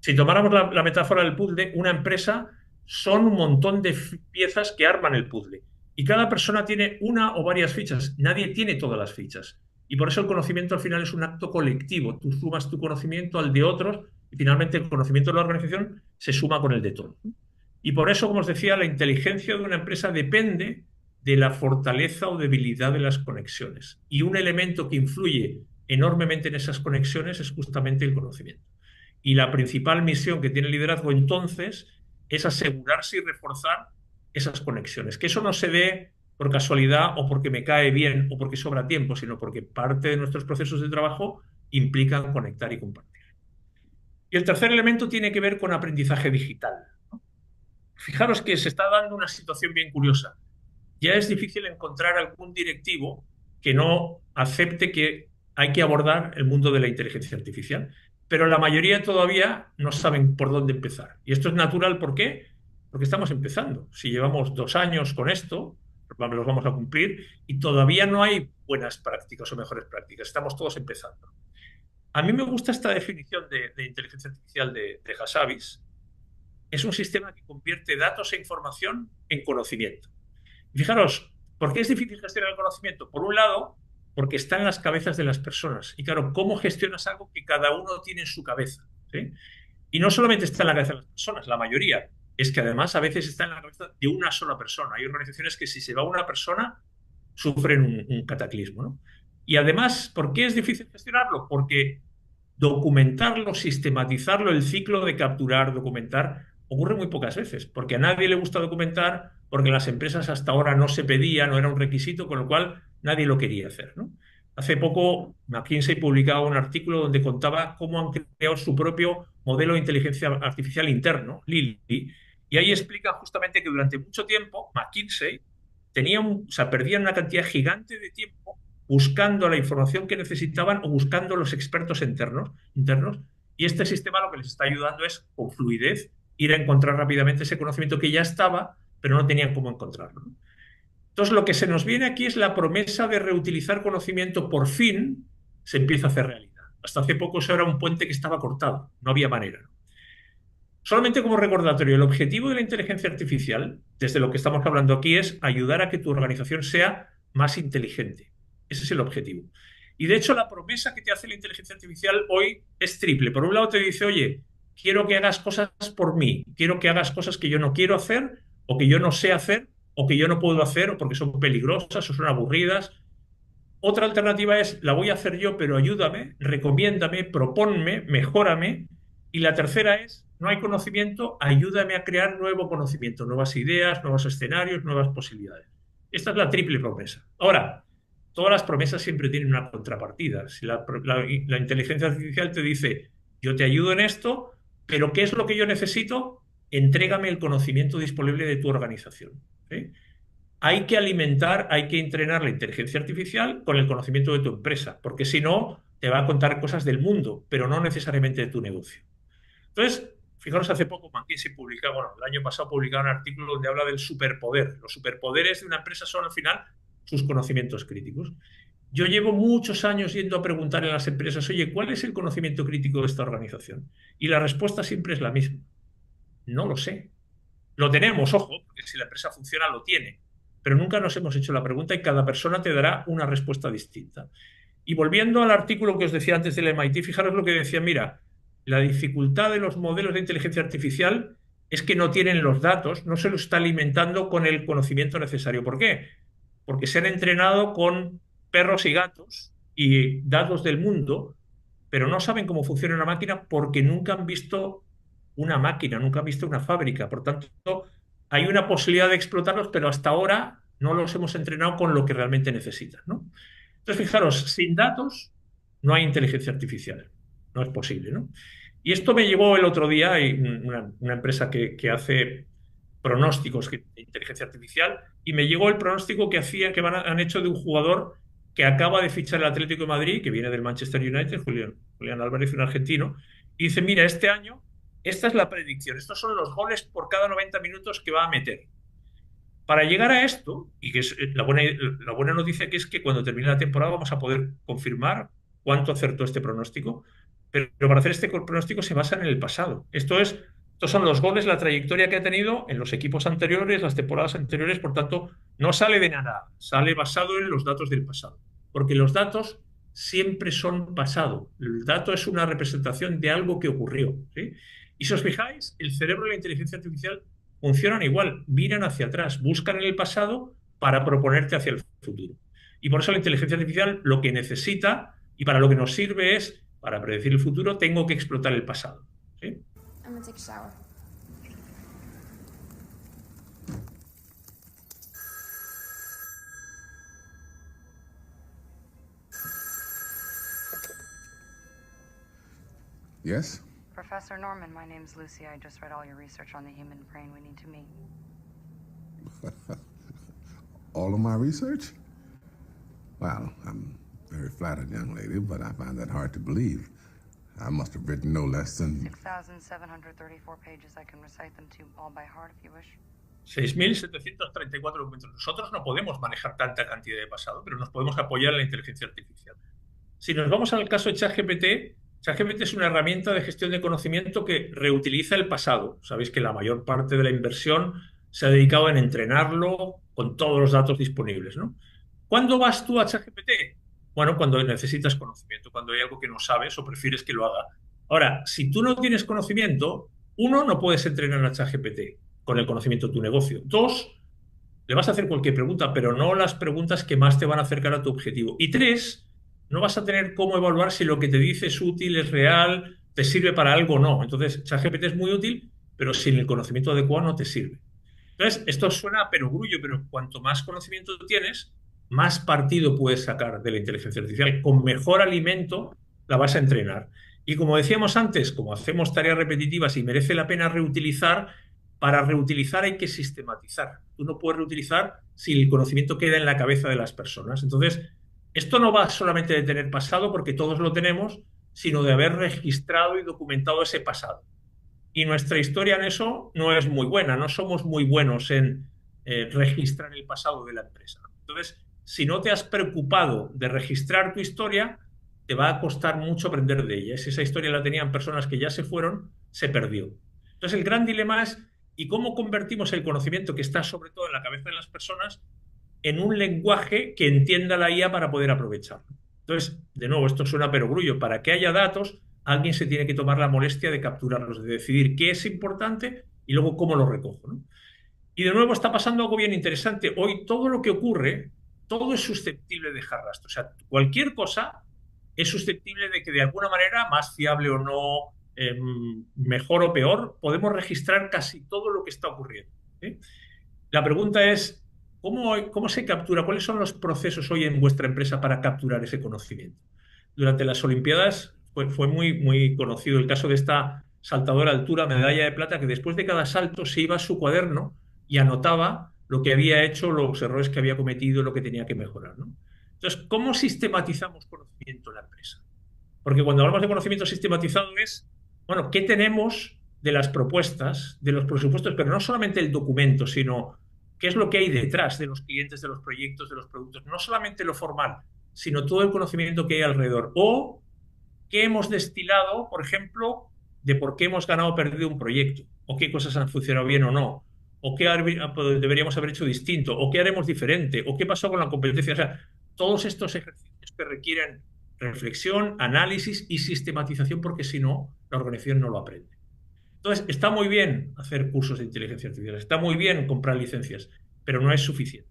Si tomáramos la metáfora del puzzle, una empresa son un montón de piezas que arman el puzzle. Y cada persona tiene una o varias fichas. Nadie tiene todas las fichas. Y por eso el conocimiento al final es un acto colectivo. Tú sumas tu conocimiento al de otros y finalmente el conocimiento de la organización se suma con el de todos. Y por eso, como os decía, la inteligencia de una empresa depende de la fortaleza o debilidad de las conexiones. Y un elemento que influye enormemente en esas conexiones es justamente el conocimiento. Y la principal misión que tiene el liderazgo entonces es asegurarse y reforzar esas conexiones. Que eso no se dé por casualidad o porque me cae bien o porque sobra tiempo, sino porque parte de nuestros procesos de trabajo implican conectar y compartir. Y el tercer elemento tiene que ver con aprendizaje digital. Fijaros que se está dando una situación bien curiosa. Ya es difícil encontrar algún directivo que no acepte que hay que abordar el mundo de la inteligencia artificial, pero la mayoría todavía no saben por dónde empezar. Y esto es natural, ¿por qué? Porque estamos empezando. Si llevamos 2 años con esto, los vamos a cumplir, y todavía no hay buenas prácticas o mejores prácticas. Estamos todos empezando. A mí me gusta esta definición de inteligencia artificial de Hassabis. Es un sistema que convierte datos e información en conocimiento. Y fijaros, ¿por qué es difícil gestionar el conocimiento? Por un lado, porque está en las cabezas de las personas. Y claro, ¿cómo gestionas algo que cada uno tiene en su cabeza? ¿Sí? Y no solamente está en la cabeza de las personas, la mayoría, es que además a veces está en la cabeza de una sola persona. Hay organizaciones que si se va una persona, sufren un cataclismo, ¿no? Y además, ¿por qué es difícil gestionarlo? Porque documentarlo, sistematizarlo, el ciclo de capturar, documentar, ocurre muy pocas veces, porque a nadie le gusta documentar, porque en las empresas hasta ahora no se pedía, no era un requisito, con lo cual nadie lo quería hacer, ¿no? Hace poco McKinsey publicaba un artículo donde contaba cómo han creado su propio modelo de inteligencia artificial interno, Lily, y ahí explica justamente que durante mucho tiempo McKinsey perdían una cantidad gigante de tiempo buscando la información que necesitaban o buscando los expertos internos, y este sistema lo que les está ayudando es, con fluidez, ir a encontrar rápidamente ese conocimiento que ya estaba, pero no tenían cómo encontrarlo. Entonces, lo que se nos viene aquí es la promesa de reutilizar conocimiento, por fin se empieza a hacer realidad. Hasta hace poco eso era un puente que estaba cortado, no había manera. Solamente como recordatorio, el objetivo de la inteligencia artificial, desde lo que estamos hablando aquí, es ayudar a que tu organización sea más inteligente. Ese es el objetivo. Y de hecho, la promesa que te hace la inteligencia artificial hoy es triple. Por un lado te dice, oye, quiero que hagas cosas por mí, quiero que hagas cosas que yo no quiero hacer, o que yo no sé hacer, o que yo no puedo hacer, o porque son peligrosas, o son aburridas. Otra alternativa es, la voy a hacer yo, pero ayúdame, recomiéndame, propónme, mejórame. Y la tercera es, no hay conocimiento, ayúdame a crear nuevo conocimiento, nuevas ideas, nuevos escenarios, nuevas posibilidades. Esta es la triple promesa. Ahora, todas las promesas siempre tienen una contrapartida. Si la inteligencia artificial te dice, yo te ayudo en esto, pero ¿qué es lo que yo necesito? Entrégame el conocimiento disponible de tu organización. ¿Sí? Hay que alimentar, hay que entrenar la inteligencia artificial con el conocimiento de tu empresa, porque si no, te va a contar cosas del mundo, pero no necesariamente de tu negocio. Entonces, fijaros, hace poco McKinsey publicaba, bueno, el año pasado publicaba un artículo donde habla del superpoder. Los superpoderes de una empresa son al final sus conocimientos críticos. Yo llevo muchos años yendo a preguntar en las empresas, oye, ¿cuál es el conocimiento crítico de esta organización? Y la respuesta siempre es la misma. No lo sé. Lo tenemos, ojo, porque si la empresa funciona, lo tiene. Pero nunca nos hemos hecho la pregunta y cada persona te dará una respuesta distinta. Y volviendo al artículo que os decía antes del MIT, fijaros lo que decía, mira, la dificultad de los modelos de inteligencia artificial es que no tienen los datos, no se los está alimentando con el conocimiento necesario. ¿Por qué? Porque se han entrenado con perros y gatos y datos del mundo, pero no saben cómo funciona una máquina porque nunca han visto una máquina, nunca han visto una fábrica. Por tanto, hay una posibilidad de explotarlos, pero hasta ahora no los hemos entrenado con lo que realmente necesitan, ¿no? Entonces, fijaros, sin datos no hay inteligencia artificial. No es posible, ¿no? Y esto me llevó el otro día, una empresa que hace pronósticos de inteligencia artificial, y me llegó el pronóstico que han hecho de un jugador que acaba de fichar el Atlético de Madrid, que viene del Manchester United, Julián Álvarez, un argentino, y dice, mira, este año, esta es la predicción, estos son los goles por cada 90 minutos que va a meter. Para llegar a esto, y que es la buena noticia, que es que cuando termine la temporada vamos a poder confirmar cuánto acertó este pronóstico, pero para hacer este pronóstico se basa en el pasado. Estos son los goles, la trayectoria que ha tenido en los equipos anteriores, las temporadas anteriores, por tanto, no sale de nada, sale basado en los datos del pasado, porque los datos siempre son pasado. El dato es una representación de algo que ocurrió, ¿sí? Y si os fijáis, el cerebro y la inteligencia artificial funcionan igual, miran hacia atrás, buscan en el pasado para proponerte hacia el futuro. Y por eso la inteligencia artificial lo que necesita y para lo que nos sirve es, para predecir el futuro, tengo que explotar el pasado, ¿sí? I'm gonna take a shower. Yes? Professor Norman, my name's Lucy. I just read all your research on the human brain. We need to meet. All of my research? Well, I'm very flattered, young lady, but I find that hard to believe. I must have written no less than 6,734 pages. I can recite them to you all by heart if you wish. 6.734 documentos. Nosotros no podemos manejar tanta cantidad de pasado, pero nos podemos apoyar en la inteligencia artificial. Si nos vamos al caso de ChatGPT, ChatGPT es una herramienta de gestión de conocimiento que reutiliza el pasado. Sabéis que la mayor parte de la inversión se ha dedicado en entrenarlo con todos los datos disponibles, ¿no? ¿Cuándo vas tú a ChatGPT? Bueno, cuando necesitas conocimiento, cuando hay algo que no sabes o prefieres que lo haga. Ahora, si tú no tienes conocimiento, uno, no puedes entrenar a ChatGPT con el conocimiento de tu negocio. Dos, le vas a hacer cualquier pregunta, pero no las preguntas que más te van a acercar a tu objetivo. Y tres, no vas a tener cómo evaluar si lo que te dice es útil, es real, te sirve para algo o no. Entonces, ChatGPT es muy útil, pero sin el conocimiento adecuado no te sirve. Entonces, esto suena a perogrullo, pero cuanto más conocimiento tienes, más partido puedes sacar de la inteligencia artificial. Con mejor alimento la vas a entrenar. Y como decíamos antes, como hacemos tareas repetitivas y merece la pena reutilizar, para reutilizar hay que sistematizar. Tú no puedes reutilizar si el conocimiento queda en la cabeza de las personas. Entonces, esto no va solamente de tener pasado, porque todos lo tenemos, sino de haber registrado y documentado ese pasado. Y nuestra historia en eso no es muy buena, no somos muy buenos en registrar el pasado de la empresa. Entonces, si no te has preocupado de registrar tu historia, te va a costar mucho aprender de ella. Si esa historia la tenían personas que ya se fueron, se perdió. Entonces, el gran dilema es, ¿y cómo convertimos el conocimiento que está sobre todo en la cabeza de las personas en un lenguaje que entienda la IA para poder aprovecharlo? Entonces, de nuevo, esto suena a perogrullo. Para que haya datos, alguien se tiene que tomar la molestia de capturarlos, de decidir qué es importante y luego cómo lo recojo, ¿no? Y de nuevo está pasando algo bien interesante. Hoy todo lo que ocurre, todo es susceptible de dejar rastro. O sea, cualquier cosa es susceptible de que de alguna manera, más fiable o no, mejor o peor, podemos registrar casi todo lo que está ocurriendo, ¿sí? La pregunta es, ¿cómo se captura? ¿Cuáles son los procesos hoy en vuestra empresa para capturar ese conocimiento? Durante las Olimpiadas fue muy conocido el caso de esta saltadora de altura, medalla de plata, que después de cada salto se iba a su cuaderno y anotaba lo que había hecho, los errores que había cometido, lo que tenía que mejorar, ¿no? Entonces, ¿cómo sistematizamos conocimiento en la empresa? Porque cuando hablamos de conocimiento sistematizado es, bueno, ¿qué tenemos de las propuestas, de los presupuestos, pero no solamente el documento, sino qué es lo que hay detrás de los clientes, de los proyectos, de los productos? No solamente lo formal, sino todo el conocimiento que hay alrededor. O qué hemos destilado, por ejemplo, de por qué hemos ganado o perdido un proyecto, o qué cosas han funcionado bien o no, o qué deberíamos haber hecho distinto, o qué haremos diferente, o qué pasó con la competencia. O sea, todos estos ejercicios que requieren reflexión, análisis y sistematización, porque si no, la organización no lo aprende. Entonces, está muy bien hacer cursos de inteligencia artificial, está muy bien comprar licencias, pero no es suficiente.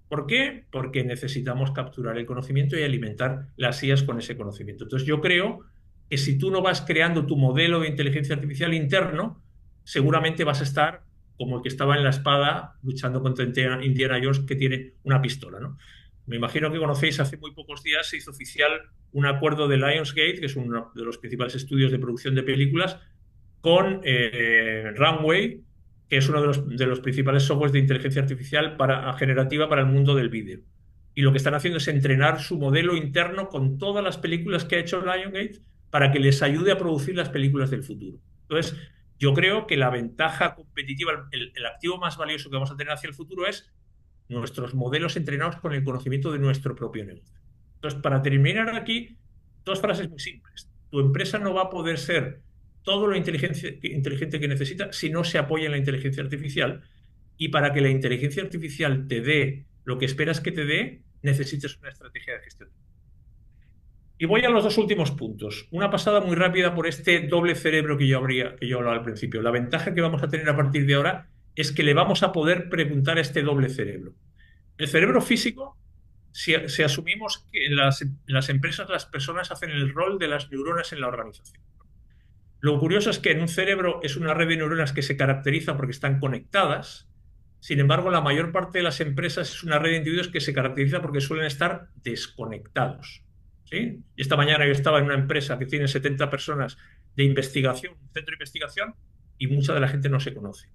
¿Por qué? Porque necesitamos capturar el conocimiento y alimentar las IAs con ese conocimiento. Entonces, yo creo que si tú no vas creando tu modelo de inteligencia artificial interno, seguramente vas a estar como el que estaba en la espada luchando contra Indiana Jones, que tiene una pistola, ¿no? Me imagino que conocéis, hace muy pocos días se hizo oficial un acuerdo de Lionsgate, que es uno de los principales estudios de producción de películas, con Runway, que es uno de los principales softwares de inteligencia artificial generativa para el mundo del vídeo. Y lo que están haciendo es entrenar su modelo interno con todas las películas que ha hecho Lionsgate para que les ayude a producir las películas del futuro. Entonces, yo creo que la ventaja competitiva, el activo más valioso que vamos a tener hacia el futuro es nuestros modelos entrenados con el conocimiento de nuestro propio negocio. Entonces, para terminar aquí, dos frases muy simples. Tu empresa no va a poder ser todo lo inteligente que necesita si no se apoya en la inteligencia artificial, y para que la inteligencia artificial te dé lo que esperas que te dé, necesitas una estrategia de gestión. Y voy a los dos últimos puntos. Una pasada muy rápida por este doble cerebro que yo hablaba al principio. La ventaja que vamos a tener a partir de ahora es que le vamos a poder preguntar a este doble cerebro. El cerebro físico, si asumimos que en las empresas las personas hacen el rol de las neuronas en la organización. Lo curioso es que en un cerebro es una red de neuronas que se caracteriza porque están conectadas. Sin embargo, la mayor parte de las empresas es una red de individuos que se caracteriza porque suelen estar desconectados, ¿sí? Y esta mañana yo estaba en una empresa que tiene 70 personas de investigación, un centro de investigación, y mucha de la gente no se conoce.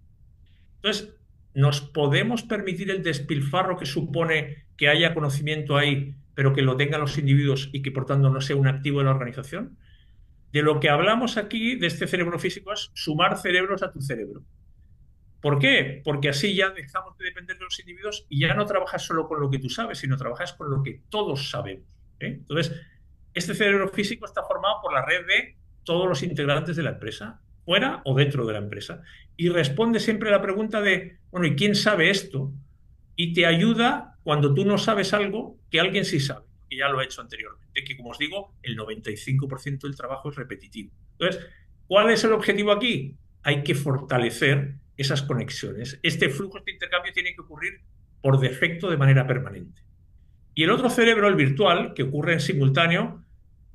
Entonces, ¿nos podemos permitir el despilfarro que supone que haya conocimiento ahí, pero que lo tengan los individuos y que por tanto no sea un activo de la organización? De lo que hablamos aquí, de este cerebro físico, es sumar cerebros a tu cerebro. ¿Por qué? Porque así ya dejamos de depender de los individuos y ya no trabajas solo con lo que tú sabes, sino trabajas con lo que todos sabemos, ¿eh? Entonces, este cerebro físico está formado por la red de todos los integrantes de la empresa, fuera o dentro de la empresa, y responde siempre a la pregunta de, bueno, ¿y quién sabe esto? Y te ayuda cuando tú no sabes algo que alguien sí sabe, que ya lo ha hecho anteriormente, que como os digo, el 95% del trabajo es repetitivo. Entonces, ¿cuál es el objetivo aquí? Hay que fortalecer esas conexiones. Este flujo, este intercambio tiene que ocurrir por defecto de manera permanente. Y el otro cerebro, el virtual, que ocurre en simultáneo,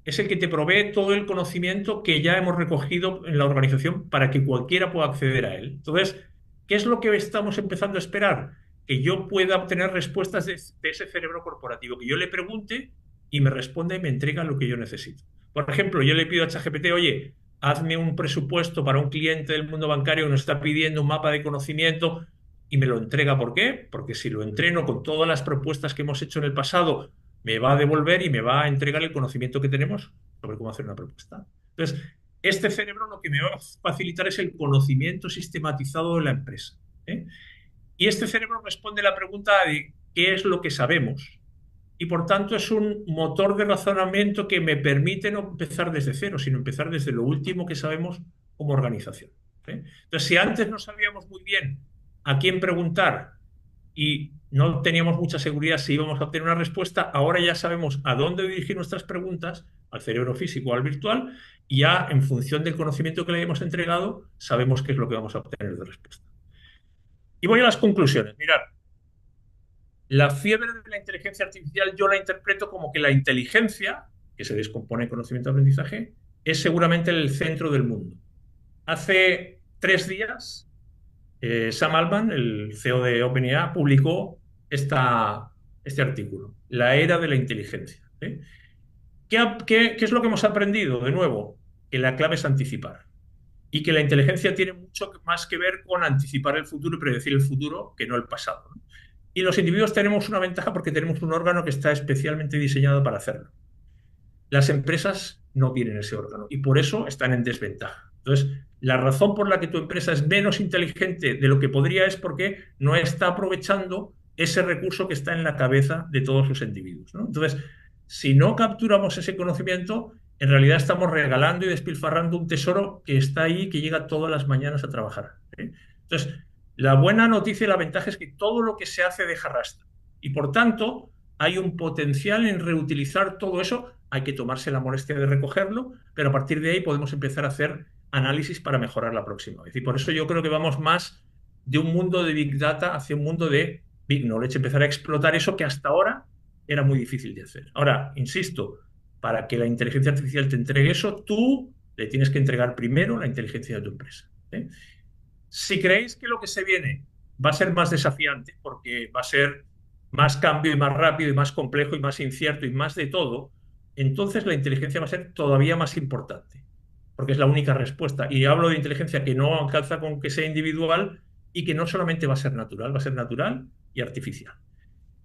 es el que te provee todo el conocimiento que ya hemos recogido en la organización para que cualquiera pueda acceder a él. Entonces, ¿qué es lo que estamos empezando a esperar? Que yo pueda obtener respuestas de ese cerebro corporativo, que yo le pregunte y me responda y me entrega lo que yo necesito. Por ejemplo, yo le pido a ChatGPT, oye, hazme un presupuesto para un cliente del mundo bancario que nos está pidiendo un mapa de conocimiento, y me lo entrega. ¿Por qué? Porque si lo entreno con todas las propuestas que hemos hecho en el pasado, me va a devolver y me va a entregar el conocimiento que tenemos sobre cómo hacer una propuesta. Entonces, este cerebro lo que me va a facilitar es el conocimiento sistematizado de la empresa, ¿eh? Y este cerebro responde a la pregunta de qué es lo que sabemos. Y por tanto es un motor de razonamiento que me permite no empezar desde cero, sino empezar desde lo último que sabemos como organización, ¿eh? Entonces, si antes no sabíamos muy bien a quién preguntar y no teníamos mucha seguridad si íbamos a obtener una respuesta, ahora ya sabemos a dónde dirigir nuestras preguntas, al cerebro físico o al virtual, y ya en función del conocimiento que le hemos entregado, sabemos qué es lo que vamos a obtener de respuesta. Y voy a las conclusiones. Mirad, la fiebre de la inteligencia artificial yo la interpreto como que la inteligencia, que se descompone en conocimiento y aprendizaje, es seguramente el centro del mundo. Hace 3 días, Sam Altman, el CEO de OpenAI, publicó este artículo, La era de la inteligencia, ¿eh? ¿Qué es lo que hemos aprendido? De nuevo, que la clave es anticipar. Y que la inteligencia tiene mucho más que ver con anticipar el futuro y predecir el futuro que no el pasado, ¿no? Y los individuos tenemos una ventaja porque tenemos un órgano que está especialmente diseñado para hacerlo. Las empresas no tienen ese órgano y por eso están en desventaja. Entonces, la razón por la que tu empresa es menos inteligente de lo que podría es porque no está aprovechando ese recurso que está en la cabeza de todos los individuos, ¿no? Entonces, si no capturamos ese conocimiento, en realidad estamos regalando y despilfarrando un tesoro que está ahí, que llega todas las mañanas a trabajar, ¿eh? Entonces, la buena noticia y la ventaja es que todo lo que se hace deja rastro. Y por tanto, hay un potencial en reutilizar todo eso hay que tomarse la molestia de recogerlo, pero a partir de ahí podemos empezar a hacer análisis para mejorar la próxima vez. Y por eso yo creo que vamos más de un mundo de Big Data hacia un mundo de Big Knowledge, empezar a explotar eso que hasta ahora era muy difícil de hacer. Ahora, insisto, para que la inteligencia artificial te entregue eso, tú le tienes que entregar primero la inteligencia de tu empresa. Si creéis que lo que se viene va a ser más desafiante, porque va a ser más cambio y más rápido y más complejo y más incierto y más de todo, entonces la inteligencia va a ser todavía más importante, porque es la única respuesta. Y hablo de inteligencia que no alcanza con que sea individual y que no solamente va a ser natural y artificial.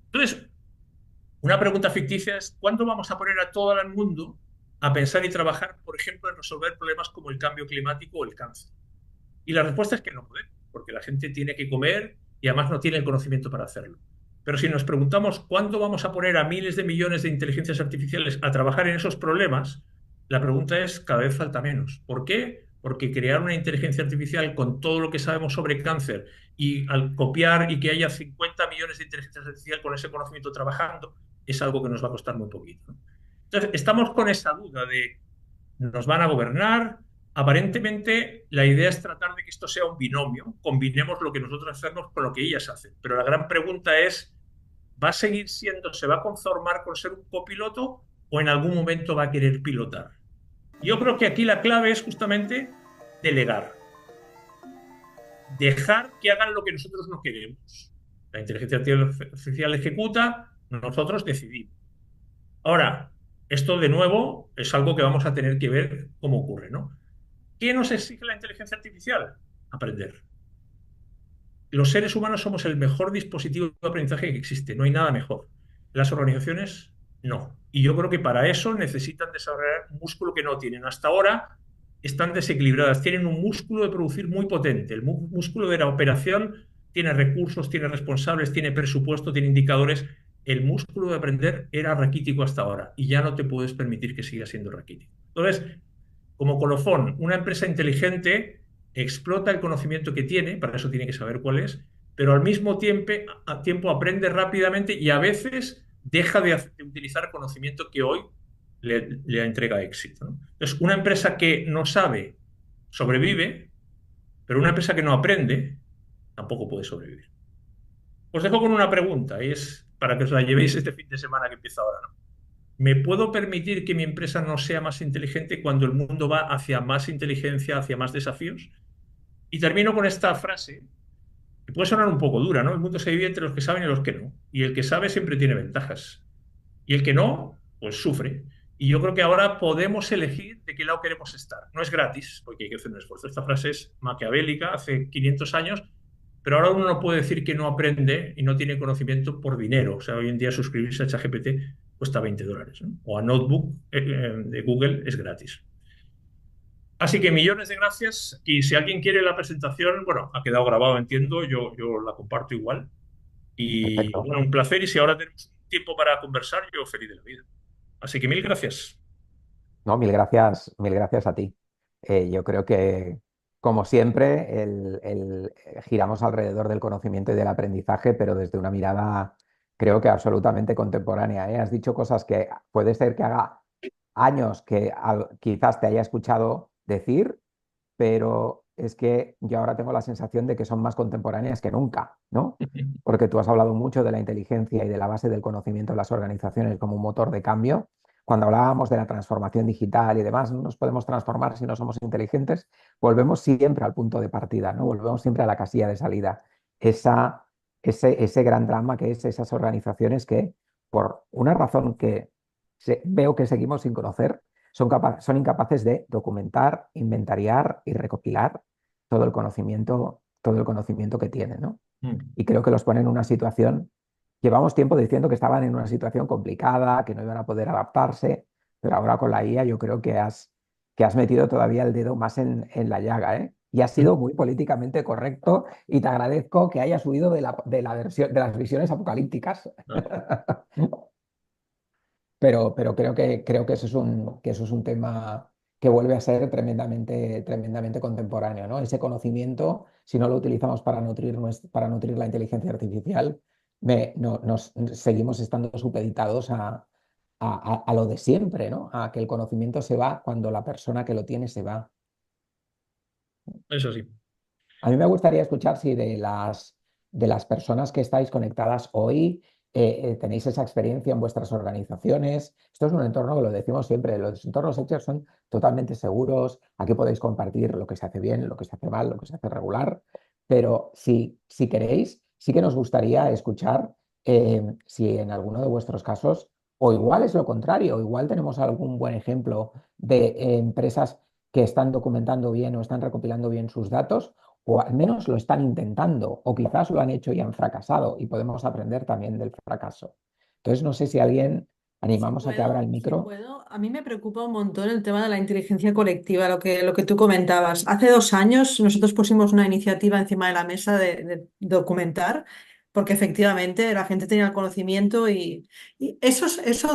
Entonces, una pregunta ficticia es, ¿cuándo vamos a poner a todo el mundo a pensar y trabajar, por ejemplo, en resolver problemas como el cambio climático o el cáncer? Y la respuesta es que no podemos, porque la gente tiene que comer y además no tiene el conocimiento para hacerlo. Pero si nos preguntamos cuándo vamos a poner a miles de millones de inteligencias artificiales a trabajar en esos problemas, la pregunta es cada vez falta menos. ¿Por qué? Porque crear una inteligencia artificial con todo lo que sabemos sobre cáncer y al copiar y que haya 50 millones de inteligencias artificiales con ese conocimiento trabajando es algo que nos va a costar muy poquito, ¿no? Entonces, estamos con esa duda de ¿nos van a gobernar? Aparentemente, la idea es tratar de que esto sea un binomio, combinemos lo que nosotros hacemos con lo que ellas hacen. Pero la gran pregunta es, ¿va a seguir siendo, se va a conformar con ser un copiloto o en algún momento va a querer pilotar? Yo creo que aquí la clave es justamente delegar. Dejar que hagan lo que nosotros no queremos. La inteligencia artificial ejecuta, nosotros decidimos. Ahora, esto de nuevo es algo que vamos a tener que ver cómo ocurre, ¿no? ¿Qué nos exige la inteligencia artificial? Aprender. Los seres humanos somos el mejor dispositivo de aprendizaje que existe, no hay nada mejor. Las organizaciones no. Y yo creo que para eso necesitan desarrollar un músculo que no tienen. Hasta ahora están desequilibradas, tienen un músculo de producir muy potente. El músculo de la operación tiene recursos, tiene responsables, tiene presupuesto, tiene indicadores. El músculo de aprender era raquítico hasta ahora y ya no te puedes permitir que siga siendo raquítico. Entonces, como colofón, una empresa inteligente explota el conocimiento que tiene, para eso tiene que saber cuál es, pero al mismo tiempo aprende rápidamente y a veces deja de utilizar conocimiento que hoy le entrega éxito, ¿no? Entonces, una empresa que no sabe sobrevive, pero una empresa que no aprende tampoco puede sobrevivir. Os dejo con una pregunta, y es para que os la llevéis este fin de semana que empieza ahora, ¿no? ¿Me puedo permitir que mi empresa no sea más inteligente cuando el mundo va hacia más inteligencia, hacia más desafíos? Y termino con esta frase, que puede sonar un poco dura, ¿no? El mundo se divide entre los que saben y los que no. Y el que sabe siempre tiene ventajas. Y el que no, pues sufre. Y yo creo que ahora podemos elegir de qué lado queremos estar. No es gratis, porque hay que hacer un esfuerzo. Esta frase es maquiavélica, hace 500 años, pero ahora uno no puede decir que no aprende y no tiene conocimiento por dinero. O sea, hoy en día suscribirse a ChatGPT cuesta $20, ¿no? O a Notebook de Google es gratis. Así que millones de gracias. Y si alguien quiere la presentación, bueno, ha quedado grabado, entiendo, yo la comparto igual. Y Perfecto. bueno, un placer. Y si ahora tenemos tiempo para conversar, yo feliz de la vida. Así que mil gracias. No, mil gracias a ti. Yo creo que, como siempre, giramos alrededor del conocimiento y del aprendizaje, pero desde una mirada, creo que absolutamente contemporánea, ¿eh? Has dicho cosas que puede ser que haga años que quizás te haya escuchado decir, pero es que yo ahora tengo la sensación de que son más contemporáneas que nunca, ¿no? Porque tú has hablado mucho de la inteligencia y de la base del conocimiento en las organizaciones como un motor de cambio. Cuando hablábamos de la transformación digital y demás, no nos podemos transformar si no somos inteligentes, volvemos siempre al punto de partida, ¿no? Volvemos siempre a la casilla de salida. Ese gran drama que es esas organizaciones que, por una razón que veo que seguimos sin conocer, son incapaces de documentar, inventariar y recopilar todo el conocimiento que tienen, ¿no? Y creo que los ponen en una situación. Llevamos tiempo diciendo que estaban en una situación complicada, que no iban a poder adaptarse, pero ahora con la IA yo creo que has metido todavía el dedo más en la llaga, ¿eh? Y has sido muy políticamente correcto y te agradezco que hayas huido de las visiones apocalípticas. Pero creo que eso es un tema que vuelve a ser tremendamente contemporáneo, ¿no? Ese conocimiento, si no lo utilizamos para nutrir la inteligencia artificial, seguimos estando supeditados a a lo de siempre, ¿no? A que el conocimiento se va cuando la persona que lo tiene se va. Eso sí. A mí me gustaría escuchar si de las personas que estáis conectadas hoy tenéis esa experiencia en vuestras organizaciones. Esto es un entorno que lo decimos siempre, los entornos Edgers son totalmente seguros, aquí podéis compartir lo que se hace bien, lo que se hace mal, lo que se hace regular, pero si queréis, sí que nos gustaría escuchar si en alguno de vuestros casos, o igual es lo contrario, o igual tenemos algún buen ejemplo de empresas que están documentando bien o están recopilando bien sus datos, o al menos lo están intentando, o quizás lo han hecho y han fracasado, y podemos aprender también del fracaso. Entonces, no sé si alguien animamos a que abra el Si micro. puedo, a mí me preocupa un montón el tema de la inteligencia colectiva, lo que tú comentabas. Hace 2 años nosotros pusimos una iniciativa encima de la mesa de documentar, porque efectivamente la gente tenía el conocimiento y eso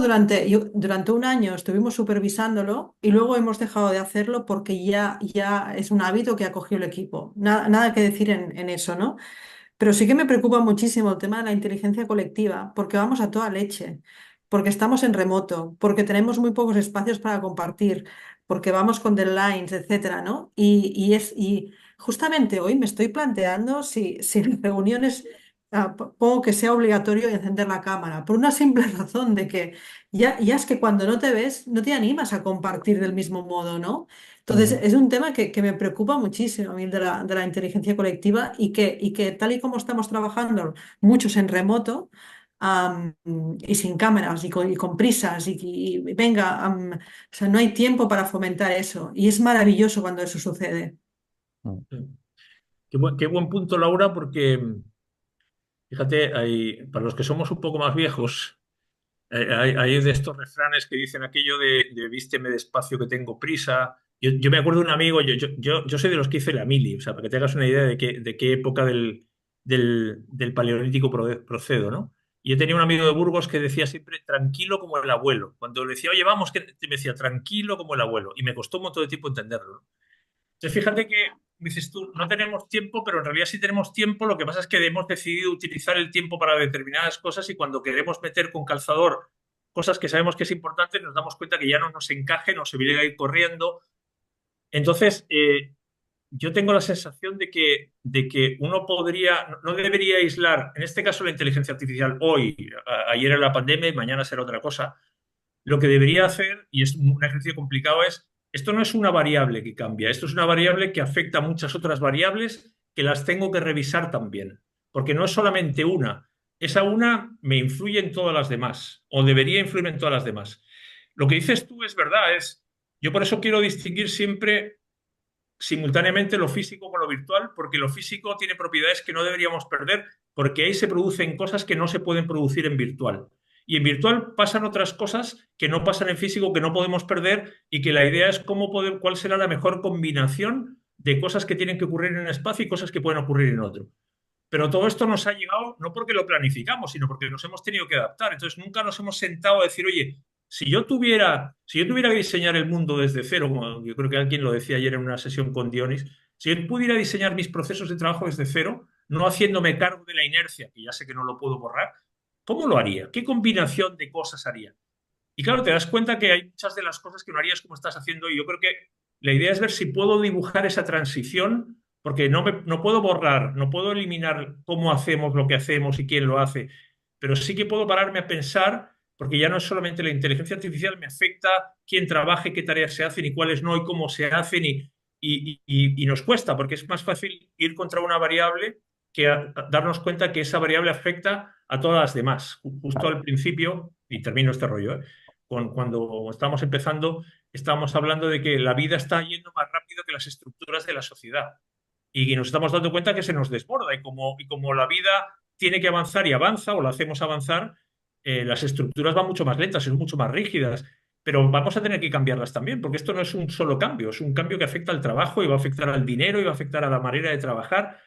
durante un año estuvimos supervisándolo y luego hemos dejado de hacerlo porque ya es un hábito que ha cogido el equipo. Nada que decir en eso, ¿no? Pero sí que me preocupa muchísimo el tema de la inteligencia colectiva, porque vamos a toda leche, porque estamos en remoto, porque tenemos muy pocos espacios para compartir, porque vamos con deadlines, etcétera, ¿no? Y justamente hoy me estoy planteando si en las reuniones pongo que sea obligatorio encender la cámara, por una simple razón de que ya es que cuando no te ves, no te animas a compartir del mismo modo, ¿no? Entonces, es un tema que me preocupa muchísimo a mí de la inteligencia colectiva y que tal y como estamos trabajando muchos en remoto y sin cámaras y con prisas y venga, o sea, no hay tiempo para fomentar eso y es maravilloso cuando eso sucede. Qué buen punto, Laura, porque fíjate, para los que somos un poco más viejos, hay de estos refranes que dicen aquello de vísteme despacio que tengo prisa. Yo me acuerdo de un amigo, yo soy de los que hice la mili, o sea, para que te hagas una idea de qué época del Paleolítico procedo, ¿no? Y yo tenía un amigo de Burgos que decía siempre, tranquilo como el abuelo. Cuando le decía, oye, vamos, que me decía, tranquilo como el abuelo. Y me costó un montón de tiempo entenderlo, ¿no? Entonces, fíjate que, dices tú, no tenemos tiempo, pero en realidad sí tenemos tiempo. Lo que pasa es que hemos decidido utilizar el tiempo para determinadas cosas y cuando queremos meter con calzador cosas que sabemos que es importante, nos damos cuenta que ya no nos encaje, nos obliga a ir corriendo. Entonces, yo tengo la sensación de que uno no debería aislar, en este caso la inteligencia artificial, ayer era la pandemia y mañana será otra cosa. Lo que debería hacer, y es un ejercicio complicado, esto no es una variable que cambia, esto es una variable que afecta a muchas otras variables que las tengo que revisar también, porque no es solamente una, esa una me influye en todas las demás, o debería influir en todas las demás. Lo que dices tú es verdad, yo por eso quiero distinguir siempre simultáneamente lo físico con lo virtual, porque lo físico tiene propiedades que no deberíamos perder, porque ahí se producen cosas que no se pueden producir en virtual. Y en virtual pasan otras cosas que no pasan en físico, que no podemos perder y que la idea es cuál será la mejor combinación de cosas que tienen que ocurrir en un espacio y cosas que pueden ocurrir en otro. Pero todo esto nos ha llegado no porque lo planificamos, sino porque nos hemos tenido que adaptar. Entonces nunca nos hemos sentado a decir, oye, si yo tuviera que diseñar el mundo desde cero, como yo creo que alguien lo decía ayer en una sesión con Dionis, si yo pudiera diseñar mis procesos de trabajo desde cero, no haciéndome cargo de la inercia, que ya sé que no lo puedo borrar, ¿cómo lo haría? ¿Qué combinación de cosas haría? Y claro, te das cuenta que hay muchas de las cosas que no harías como estás haciendo y yo creo que la idea es ver si puedo dibujar esa transición, porque no puedo borrar, no puedo eliminar cómo hacemos lo que hacemos y quién lo hace, pero sí que puedo pararme a pensar, porque ya no es solamente la inteligencia artificial, me afecta quién trabaje, qué tareas se hacen y cuáles no y cómo se hacen y nos cuesta, porque es más fácil ir contra una variable que darnos cuenta que esa variable afecta a todas las demás. Justo al principio, y termino este rollo, cuando estábamos empezando, estábamos hablando de que la vida está yendo más rápido que las estructuras de la sociedad y nos estamos dando cuenta que se nos desborda y como la vida tiene que avanzar y avanza o la hacemos avanzar, las estructuras van mucho más lentas, son mucho más rígidas, pero vamos a tener que cambiarlas también, porque esto no es un solo cambio, es un cambio que afecta al trabajo y va a afectar al dinero y va a afectar a la manera de trabajar.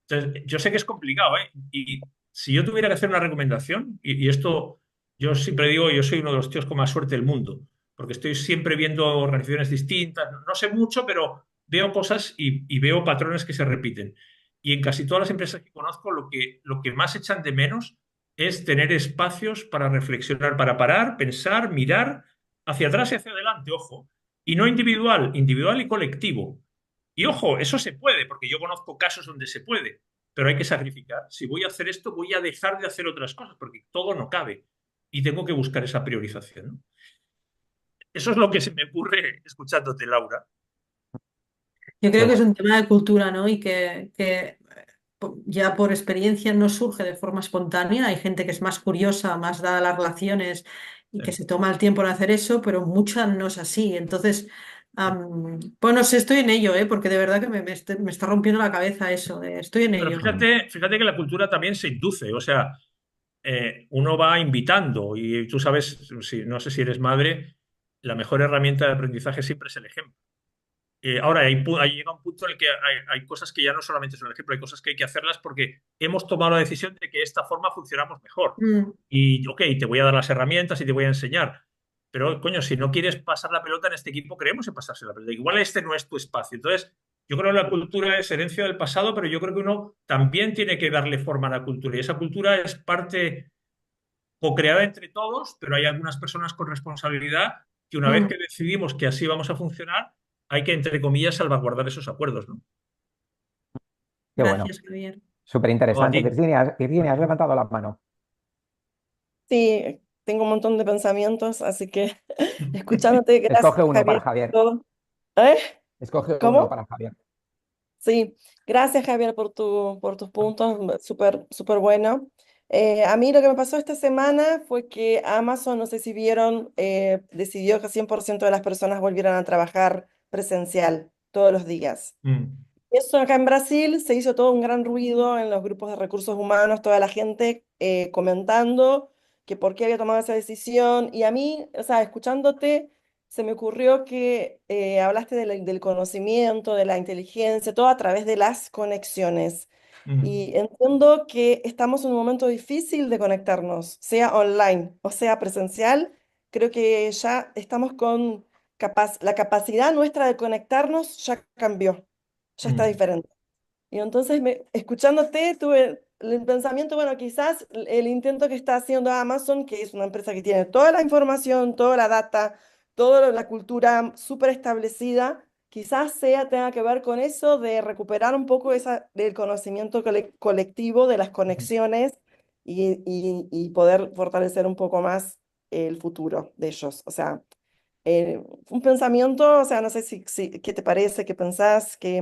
Entonces, yo sé que es complicado, ¿eh? Y si yo tuviera que hacer una recomendación, y esto yo siempre digo, yo soy uno de los tíos con más suerte del mundo, porque estoy siempre viendo organizaciones distintas, no sé mucho, pero veo cosas y veo patrones que se repiten. Y en casi todas las empresas que conozco, lo que más echan de menos es tener espacios para reflexionar, para parar, pensar, mirar hacia atrás y hacia adelante, ojo. Y no individual, individual y colectivo. Y ojo, eso se puede, porque yo conozco casos donde se puede, pero hay que sacrificar. Si voy a hacer esto, voy a dejar de hacer otras cosas, porque todo no cabe. Y tengo que buscar esa priorización, ¿no? Eso es lo que se me ocurre escuchándote, Laura. Yo Qué creo que es bueno. un tema de cultura, ¿no? Y que ya por experiencia no surge de forma espontánea. Hay gente que es más curiosa, más dada a las relaciones y que Sí. se toma el tiempo en hacer eso, pero mucha no es así. Entonces, pues no sé, estoy en ello, ¿eh? Porque de verdad que me está rompiendo la cabeza eso. Estoy en Pero ello. fíjate que la cultura también se induce, o sea, uno va invitando y tú sabes, no sé si eres madre, la mejor herramienta de aprendizaje siempre es el ejemplo. Ahora, ahí llega un punto en el que hay cosas que ya no solamente son el ejemplo, hay cosas que hay que hacerlas porque hemos tomado la decisión de que de esta forma funcionamos mejor. Mm, Y, ok, te voy a dar las herramientas y te voy a enseñar. Pero, coño, si no quieres pasar la pelota en este equipo, creemos en pasarse la pelota. Igual este no es tu espacio. Entonces, yo creo que la cultura es herencia del pasado, pero yo creo que uno también tiene que darle forma a la cultura. Y esa cultura es parte co-creada entre todos, pero hay algunas personas con responsabilidad que una vez mm. que decidimos que así vamos a funcionar, hay que, entre comillas, salvaguardar esos acuerdos, ¿no? Qué bueno. Gracias, Javier. Súper O a interesante. ti. Virginia, has levantado la mano. Sí, tengo un montón de pensamientos, así que escuchándote, gracias Escoge uno para Javier por Javier. todo. ¿Eh? Escoge uno ¿Cómo? para Javier. Sí, gracias Javier por tus puntos, súper, súper bueno. A mí lo que me pasó esta semana fue que Amazon, no sé si vieron, decidió que 100% de las personas volvieran a trabajar presencial todos los días. Mm. Eso acá en Brasil se hizo todo un gran ruido en los grupos de recursos humanos, toda la gente comentando que por qué había tomado esa decisión. Y a mí, o sea, escuchándote, se me ocurrió que hablaste del conocimiento, de la inteligencia, todo a través de las conexiones. Mm. Y entiendo que estamos en un momento difícil de conectarnos, sea online o sea presencial. Creo que ya estamos con la capacidad nuestra de conectarnos ya cambió, ya está Mm. diferente. Y entonces, escuchándote, tuve el pensamiento, bueno, quizás el intento que está haciendo Amazon, que es una empresa que tiene toda la información, toda la data, toda la cultura súper establecida, quizás tenga que ver con eso de recuperar un poco del conocimiento colectivo, de las conexiones y poder fortalecer un poco más el futuro de ellos. O sea, un pensamiento, o sea, no sé qué te parece, qué pensás, Eh,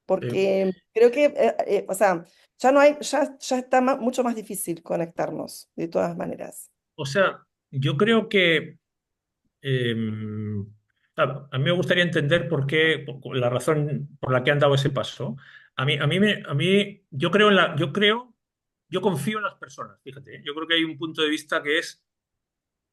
porque creo que, o sea, ya no hay, ya está mucho más difícil conectarnos, de todas maneras. o sea, yo creo que a mí me gustaría entender por qué, la razón por la que han dado ese paso. Yo confío en las personas, fíjate, ¿eh? Yo creo que hay un punto de vista que es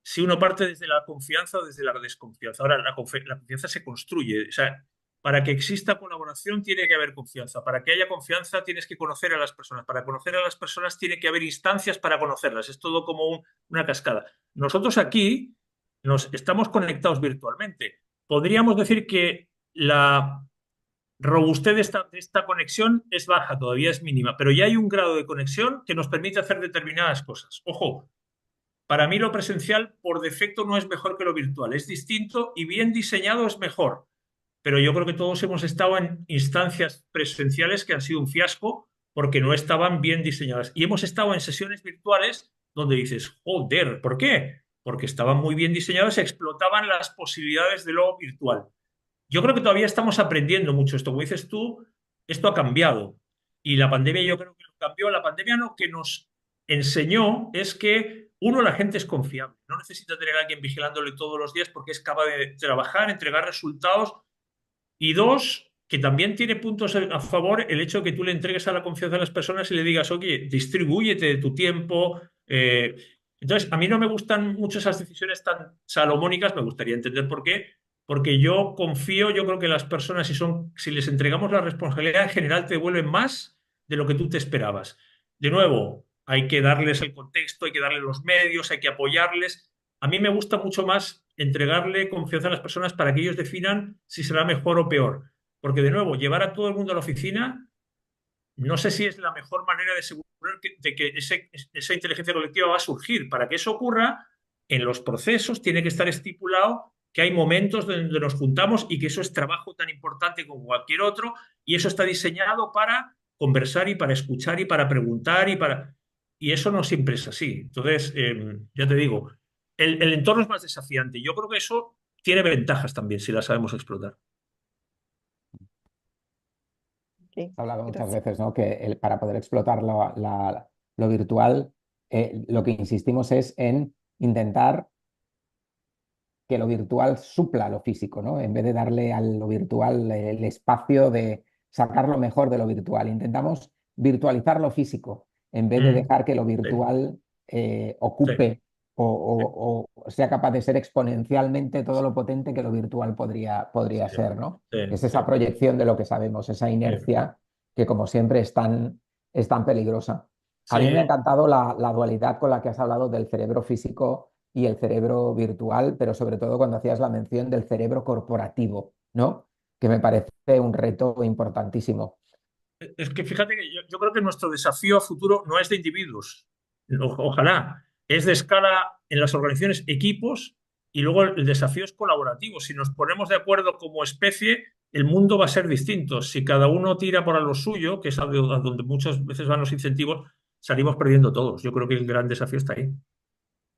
si uno parte desde la confianza o desde la desconfianza. Ahora, la confianza se construye. O sea, para que exista colaboración tiene que haber confianza. Para que haya confianza tienes que conocer a las personas. Para conocer a las personas tiene que haber instancias para conocerlas. Es todo como una cascada. Nosotros aquí nos estamos conectados virtualmente. Podríamos decir que la robustez de esta conexión es baja, todavía es mínima, pero ya hay un grado de conexión que nos permite hacer determinadas cosas. Ojo, para mí lo presencial por defecto no es mejor que lo virtual, es distinto y bien diseñado es mejor. Pero yo creo que todos hemos estado en instancias presenciales que han sido un fiasco porque no estaban bien diseñadas. Y hemos estado en sesiones virtuales donde dices, joder, ¿por qué? Porque estaban muy bien diseñadas y explotaban las posibilidades de lo virtual. Yo creo que todavía estamos aprendiendo mucho esto. Como dices tú, esto ha cambiado. Y la pandemia yo creo que lo cambió. La pandemia lo que nos enseñó es que, uno, la gente es confiable. No necesita tener a alguien vigilándole todos los días porque es capaz de trabajar, entregar resultados. Y dos, que también tiene puntos a favor el hecho de que tú le entregues a la confianza a las personas y le digas, oye, distribúyete de tu tiempo. Entonces, a mí no me gustan mucho esas decisiones tan salomónicas. Me gustaría entender por qué. Porque yo confío, yo creo que las personas, si les entregamos la responsabilidad, en general te devuelven más de lo que tú te esperabas. De nuevo, hay que darles el contexto, hay que darles los medios, hay que apoyarles. A mí me gusta mucho más entregarle confianza a las personas para que ellos definan si será mejor o peor. Porque, de nuevo, llevar a todo el mundo a la oficina no sé si es la mejor manera de asegurar de que esa inteligencia colectiva va a surgir. Para que eso ocurra, en los procesos tiene que estar estipulado que hay momentos donde nos juntamos y que eso es trabajo tan importante como cualquier otro, y eso está diseñado para conversar y para escuchar y para preguntar y eso no siempre es así. Entonces, ya te digo, el entorno es más desafiante. Yo creo que eso tiene ventajas también si las sabemos explotar. Se ha hablado muchas veces, ¿no? Que para poder explotar lo virtual, lo que insistimos es en intentar que lo virtual supla lo físico, ¿no? En vez de darle a lo virtual el espacio de sacar lo mejor de lo virtual. Intentamos virtualizar lo físico en vez de dejar que lo virtual ocupe o sea capaz de ser exponencialmente todo lo potente que lo virtual podría ser, ¿no? Es esa proyección de lo que sabemos, esa inercia que, como siempre, es tan peligrosa. A mí me ha encantado la dualidad con la que has hablado del cerebro físico y el cerebro virtual, pero sobre todo cuando hacías la mención del cerebro corporativo, ¿no? Que me parece un reto importantísimo. Es que fíjate que yo creo que nuestro desafío a futuro no es de individuos, ojalá, es de escala en las organizaciones, equipos, y luego el desafío es colaborativo. Si nos ponemos de acuerdo como especie, el mundo va a ser distinto. Si cada uno tira por lo suyo, que es a donde muchas veces van los incentivos, salimos perdiendo todos. Yo creo que el gran desafío está ahí.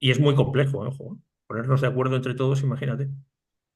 Y es muy complejo, ojo, ponernos de acuerdo entre todos, imagínate.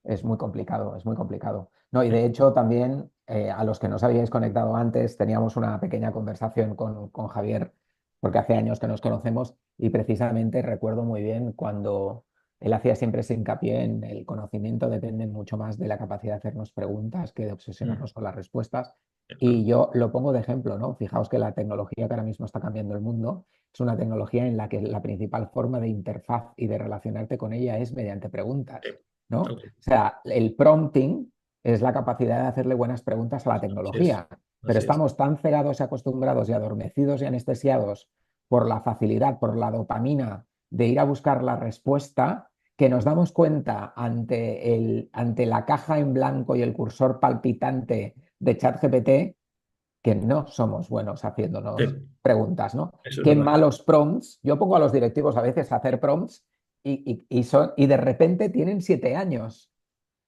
Es muy complicado, es muy complicado. No, y de hecho también a los que nos habíais conectado antes teníamos una pequeña conversación con Javier, porque hace años que nos conocemos y precisamente recuerdo muy bien cuando él hacía siempre ese hincapié en el conocimiento depende mucho más de la capacidad de hacernos preguntas que de obsesionarnos con las respuestas. Y yo lo pongo de ejemplo, ¿no? Fijaos que la tecnología que ahora mismo está cambiando el mundo es una tecnología en la que la principal forma de interfaz y de relacionarte con ella es mediante preguntas, ¿no? O sea, el prompting es la capacidad de hacerle buenas preguntas a la tecnología, pero estamos tan cegados y acostumbrados y adormecidos y anestesiados por la facilidad, por la dopamina de ir a buscar la respuesta, que nos damos cuenta ante la caja en blanco y el cursor palpitante de ChatGPT que no somos buenos haciéndonos preguntas, ¿no? Qué malos prompts. Yo pongo a los directivos a veces a hacer prompts y de repente tienen 7 años.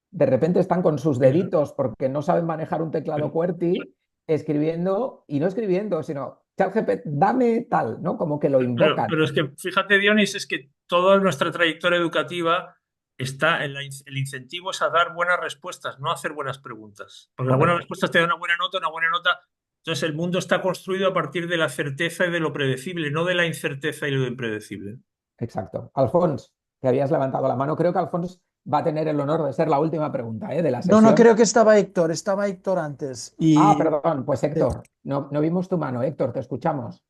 De repente están con sus deditos porque no saben manejar un teclado QWERTY escribiendo, y no escribiendo, sino ChatGPT, dame tal, ¿no? Como que lo invocan. Pero es que, fíjate, Dionis, es que toda nuestra trayectoria educativa está en el incentivo es a dar buenas respuestas, no a hacer buenas preguntas. Porque las buenas respuestas te dan una buena nota. Entonces el mundo está construido a partir de la certeza y de lo predecible, no de la incerteza y lo impredecible. Exacto. Alfons, que habías levantado la mano. Creo que Alfons va a tener el honor de ser la última pregunta de la sesión. No, creo que estaba Héctor antes. Perdón, pues Héctor, no vimos tu mano. Héctor, te escuchamos.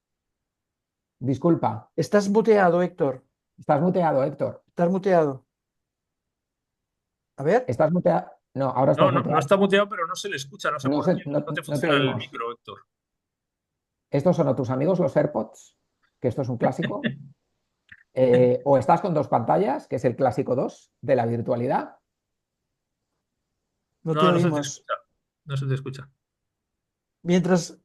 Disculpa. Estás muteado, Héctor. Estás muteado, Héctor. Estás muteado. A ver. ¿Estás muteado? No, ahora estás muteado. No está muteado, pero no se le escucha. No te funciona el micro, Héctor. ¿Estos son tus amigos los AirPods? Que esto es un clásico. O estás con 2 pantallas, que es el clásico 2 de la virtualidad. No se te escucha. Mientras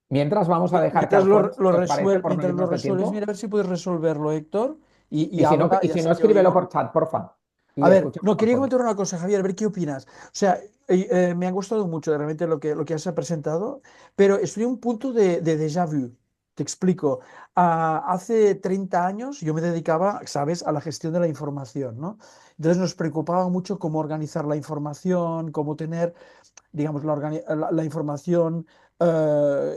vamos a dejar mientras lo resuelves, mira a ver si puedes resolverlo, Héctor. Y si no, escríbelo por chat, porfa. A ver, quería comentar una cosa, Javier, a ver qué opinas. O sea, me ha gustado mucho realmente lo que has presentado, pero estoy en un punto de déjà vu. Te explico. Hace 30 años yo me dedicaba, ¿sabes?, a la gestión de la información, ¿no? Entonces nos preocupaba mucho cómo organizar la información, cómo tener, digamos, la información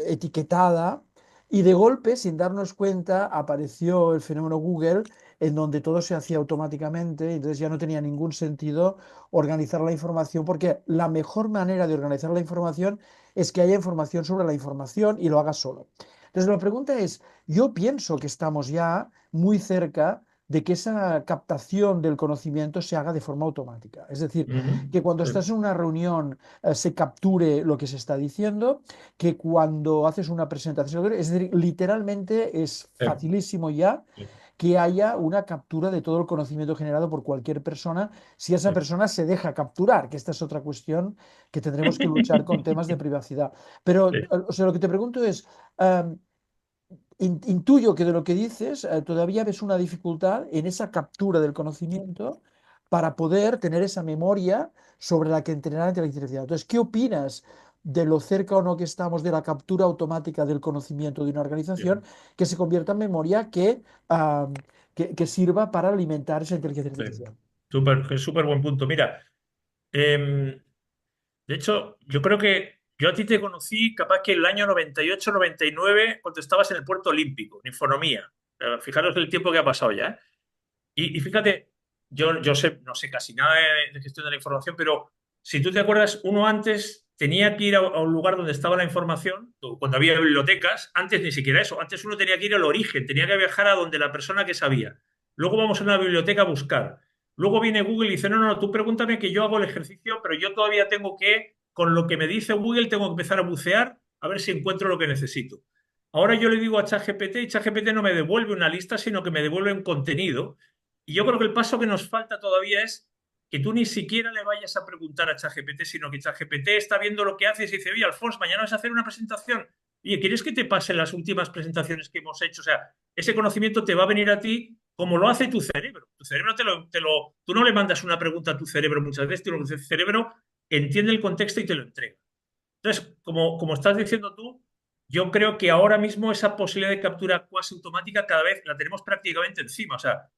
etiquetada, y de golpe, sin darnos cuenta, apareció el fenómeno Google, en donde todo se hacía automáticamente, y entonces ya no tenía ningún sentido organizar la información, porque la mejor manera de organizar la información es que haya información sobre la información y lo haga solo. Entonces la pregunta es, yo pienso que estamos ya muy cerca de que esa captación del conocimiento se haga de forma automática. Es decir, que cuando estás en una reunión se capture lo que se está diciendo, que cuando haces una presentación, es decir, literalmente es facilísimo ya que haya una captura de todo el conocimiento generado por cualquier persona, si esa persona se deja capturar, que esta es otra cuestión que tendremos que luchar con temas de privacidad. Pero, o sea, lo que te pregunto es, intuyo que de lo que dices, todavía ves una dificultad en esa captura del conocimiento para poder tener esa memoria sobre la que entrenar la inteligencia artificial. Entonces, ¿qué opinas de lo cerca o no que estamos de la captura automática del conocimiento de una organización que se convierta en memoria que sirva para alimentar esa inteligencia artificial? Súper buen punto. Mira, de hecho, yo creo que yo a ti te conocí capaz que el año 98-99, cuando estabas en el Puerto Olímpico, en Infonomía. Fijaros el tiempo que ha pasado ya, ¿eh? Y fíjate, yo sé, no sé casi nada de gestión de la información, pero si tú te acuerdas, uno antes tenía que ir a un lugar donde estaba la información, cuando había bibliotecas, antes ni siquiera eso, antes uno tenía que ir al origen, tenía que viajar a donde la persona que sabía. Luego vamos a una biblioteca a buscar. Luego viene Google y dice, no, tú pregúntame que yo hago el ejercicio, pero yo todavía tengo que, con lo que me dice Google, tengo que empezar a bucear a ver si encuentro lo que necesito. Ahora yo le digo a ChatGPT y ChatGPT no me devuelve una lista, sino que me devuelve un contenido. Y yo creo que el paso que nos falta todavía es que tú ni siquiera le vayas a preguntar a ChatGPT, sino que ChatGPT está viendo lo que haces y dice, oye, Alfonso, mañana vas a hacer una presentación. Oye, ¿quieres que te pase las últimas presentaciones que hemos hecho? O sea, ese conocimiento te va a venir a ti como lo hace tu cerebro. Tu cerebro tú no le mandas una pregunta a tu cerebro muchas veces, tu cerebro entiende el contexto y te lo entrega. Entonces, como estás diciendo tú, yo creo que ahora mismo esa posibilidad de captura cuasi automática cada vez la tenemos prácticamente encima. O sea,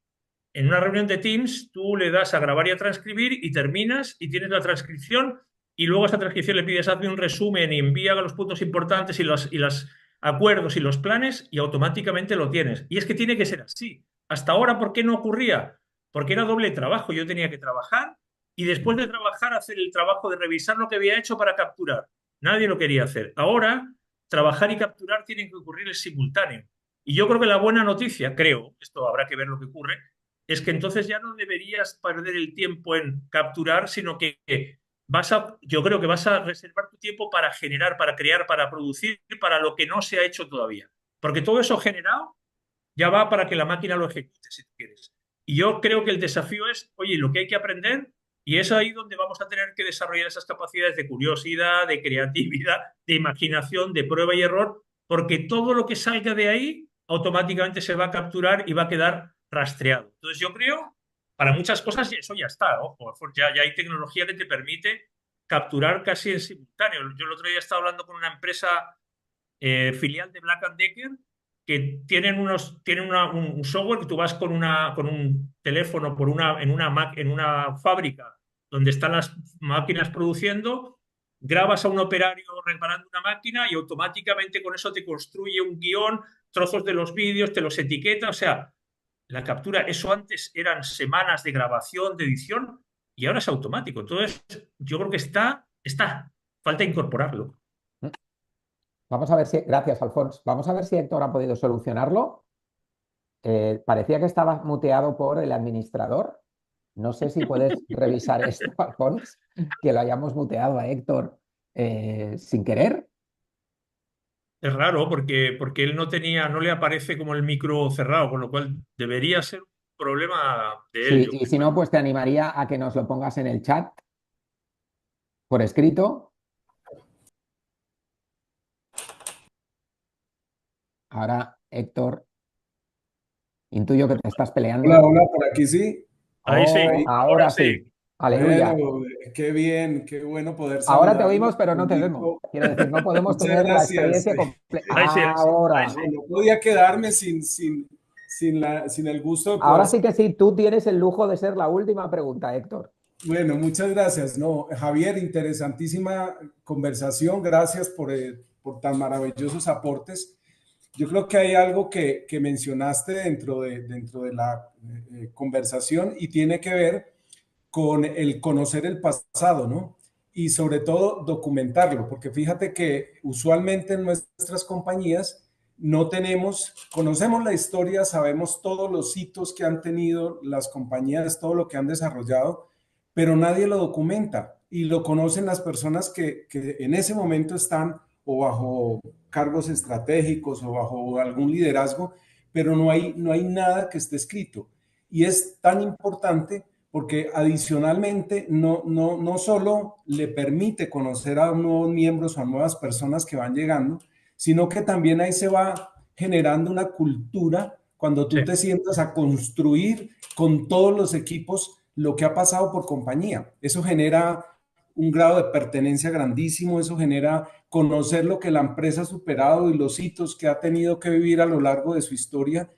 en una reunión de Teams, tú le das a grabar y a transcribir y terminas y tienes la transcripción y luego a esa transcripción le pides hazme un resumen y envía los puntos importantes y los acuerdos y los planes y automáticamente lo tienes. Y es que tiene que ser así. Hasta ahora, ¿por qué no ocurría? Porque era doble trabajo. Yo tenía que trabajar y después de trabajar hacer el trabajo de revisar lo que había hecho para capturar. Nadie lo quería hacer. Ahora, trabajar y capturar tienen que ocurrir en simultáneo. Y yo creo que la buena noticia, esto habrá que ver lo que ocurre, es que entonces ya no deberías perder el tiempo en capturar, sino que yo creo que vas a reservar tu tiempo para generar, para crear, para producir, para lo que no se ha hecho todavía. Porque todo eso generado ya va para que la máquina lo ejecute, si tú quieres. Y yo creo que el desafío es, oye, lo que hay que aprender, y es ahí donde vamos a tener que desarrollar esas capacidades de curiosidad, de creatividad, de imaginación, de prueba y error, porque todo lo que salga de ahí automáticamente se va a capturar y va a quedar rastreado. Entonces yo creo, para muchas cosas eso ya está, ojo, ya hay tecnología que te permite capturar casi en simultáneo. Yo el otro día estaba hablando con una empresa filial de Black & Decker que tienen un software que tú vas con un teléfono en una fábrica donde están las máquinas produciendo, grabas a un operario reparando una máquina y automáticamente con eso te construye un guión, trozos de los vídeos, te los etiqueta, o sea, la captura, eso antes eran semanas de grabación, de edición, y ahora es automático. Entonces, yo creo que está, falta incorporarlo. Vamos a ver si, gracias, Alfonso. Vamos a ver si Héctor ha podido solucionarlo. Parecía que estaba muteado por el administrador. No sé si puedes revisar esto, Alfonso, que lo hayamos muteado a Héctor sin querer. Es raro porque él no le aparece como el micro cerrado, con lo cual debería ser un problema de él. Sí, y si no, pues te animaría a que nos lo pongas en el chat por escrito. Ahora, Héctor, intuyo que te estás peleando. Hola, por aquí sí. Ahí sí. Ahora sí. Aleluya. Bueno, qué bien, qué bueno poder Ahora te saludar. oímos, pero no te vemos. Quiero decir, no podemos Muchas tener la gracias. experiencia completa. Ahí sí. Ahora. No podía quedarme sin el gusto de poder... Ahora sí que sí, tú tienes el lujo de ser la última pregunta, Héctor. Bueno, muchas gracias. No, Javier, interesantísima conversación. Gracias por tan maravillosos aportes. Yo creo que hay algo que mencionaste dentro de la conversación y tiene que ver con el conocer el pasado, ¿no? Y sobre todo documentarlo, porque fíjate que usualmente en nuestras compañías conocemos la historia, sabemos todos los hitos que han tenido las compañías, todo lo que han desarrollado, pero nadie lo documenta y lo conocen las personas que en ese momento están o bajo cargos estratégicos o bajo algún liderazgo, pero no hay nada que esté escrito. Y es tan importante porque adicionalmente no solo le permite conocer a nuevos miembros o a nuevas personas que van llegando, sino que también ahí se va generando una cultura cuando tú te sientas a construir con todos los equipos lo que ha pasado por compañía. Eso genera un grado de pertenencia grandísimo, eso genera conocer lo que la empresa ha superado y los hitos que ha tenido que vivir a lo largo de su historia.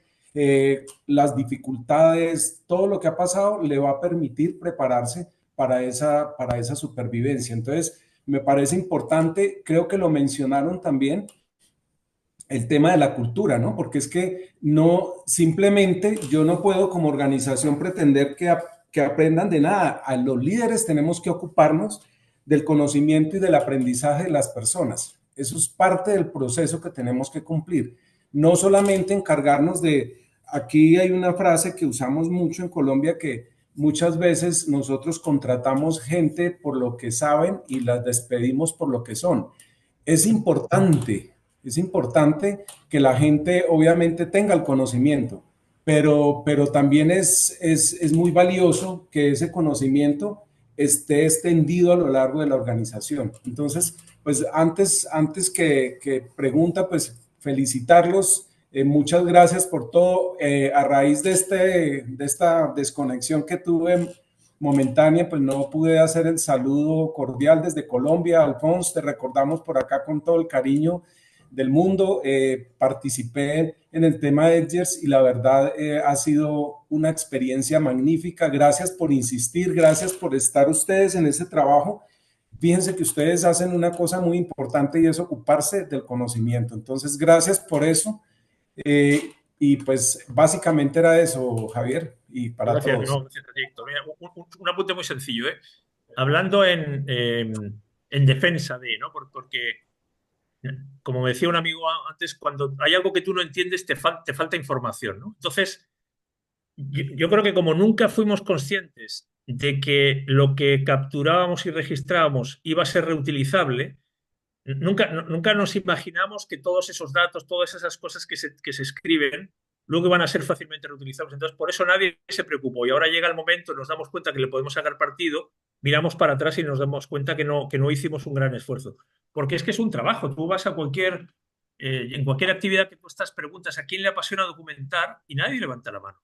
Las dificultades, todo lo que ha pasado le va a permitir prepararse para esa supervivencia. Entonces, me parece importante, creo que lo mencionaron también, el tema de la cultura, ¿no? Porque es que no, simplemente yo no puedo como organización pretender que aprendan de nada. A los líderes tenemos que ocuparnos del conocimiento y del aprendizaje de las personas. Eso es parte del proceso que tenemos que cumplir. No solamente encargarnos de, aquí hay una frase que usamos mucho en Colombia que muchas veces nosotros contratamos gente por lo que saben y las despedimos por lo que son. Es importante que la gente obviamente tenga el conocimiento, pero también es muy valioso que ese conocimiento esté extendido a lo largo de la organización. Entonces, pues antes que pregunta, pues felicitarlos. Muchas gracias por todo. A raíz de esta desconexión que tuve momentánea, pues no pude hacer el saludo cordial desde Colombia. Alfonso, te recordamos por acá con todo el cariño del mundo. Participé en el tema de Edgers y la verdad ha sido una experiencia magnífica. Gracias por insistir, gracias por estar ustedes en ese trabajo. Fíjense que ustedes hacen una cosa muy importante y es ocuparse del conocimiento. Entonces, gracias por eso. Y pues básicamente era eso, Javier, y para gracias, todos. No, gracias, Héctor. Mira, un apunte muy sencillo, ¿eh? Hablando en defensa de, ¿no? Porque, como me decía un amigo antes, cuando hay algo que tú no entiendes, te falta información, ¿no? Entonces, yo creo que como nunca fuimos conscientes de que lo que capturábamos y registrábamos iba a ser reutilizable, nunca nos imaginamos que todos esos datos, todas esas cosas que se escriben, luego van a ser fácilmente reutilizables. Entonces, por eso nadie se preocupó. Y ahora llega el momento, nos damos cuenta que le podemos sacar partido, miramos para atrás y nos damos cuenta que no hicimos un gran esfuerzo. Porque es que es un trabajo. Tú vas a en cualquier actividad que tú estás, preguntas a quién le apasiona documentar y nadie levanta la mano.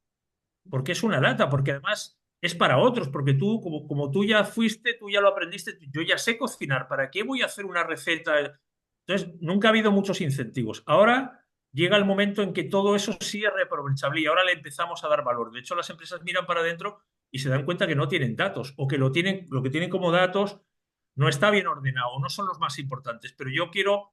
Porque es una lata, porque además es para otros, porque tú, como tú ya fuiste, tú ya lo aprendiste, yo ya sé cocinar, ¿para qué voy a hacer una receta? Entonces, nunca ha habido muchos incentivos. Ahora llega el momento en que todo eso sí es reaprovechable y ahora le empezamos a dar valor. De hecho, las empresas miran para adentro y se dan cuenta que no tienen datos o que lo que tienen como datos no está bien ordenado, no son los más importantes. Pero yo quiero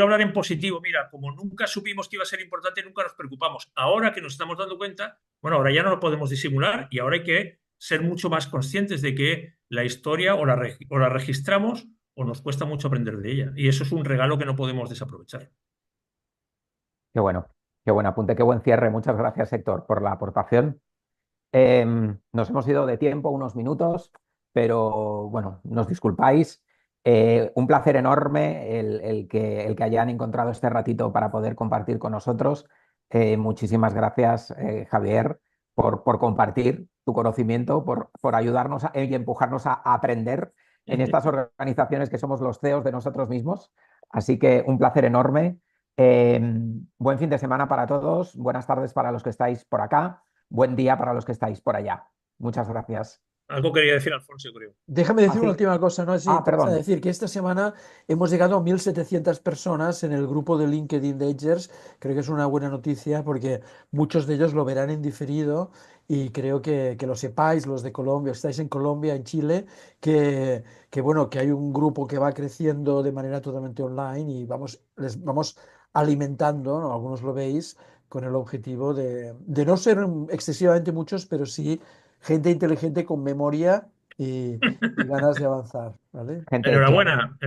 hablar en positivo. Mira, como nunca supimos que iba a ser importante, nunca nos preocupamos. Ahora que nos estamos dando cuenta, bueno, ahora ya no lo podemos disimular y ahora hay que ser mucho más conscientes de que la historia o la registramos o nos cuesta mucho aprender de ella. Y eso es un regalo que no podemos desaprovechar. Qué buen apunte, qué buen cierre. Muchas gracias, Héctor, por la aportación. Nos hemos ido de tiempo unos minutos, pero bueno, nos disculpáis. Un placer enorme el que hayan encontrado este ratito para poder compartir con nosotros. Muchísimas gracias, Javier, por compartir tu conocimiento, por ayudarnos y empujarnos a aprender en estas organizaciones que somos los CEOs de nosotros mismos. Así que un placer enorme. Buen fin de semana para todos. Buenas tardes para los que estáis por acá. Buen día para los que estáis por allá. Muchas gracias. Algo quería decir Alfonso, creo. Déjame decir una última cosa, ¿no? Sí, perdón. decir que esta semana hemos llegado a 1.700 personas en el grupo de LinkedIn de Edgers. Creo que es una buena noticia porque muchos de ellos lo verán en diferido y creo que lo sepáis, los de Colombia, estáis en Colombia, en Chile, que bueno, que hay un grupo que va creciendo de manera totalmente online y les vamos alimentando, ¿no? Algunos lo veis, con el objetivo de no ser excesivamente muchos, pero sí gente inteligente con memoria y ganas de avanzar, ¿vale? Enhorabuena.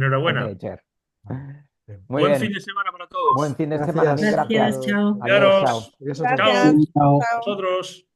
Muy Buen bien. fin de semana para todos. Buen fin de semana. Gracias. Gracias. Chao. Adiós, chao. Adiós a todos. Chao. Chao. Nosotros.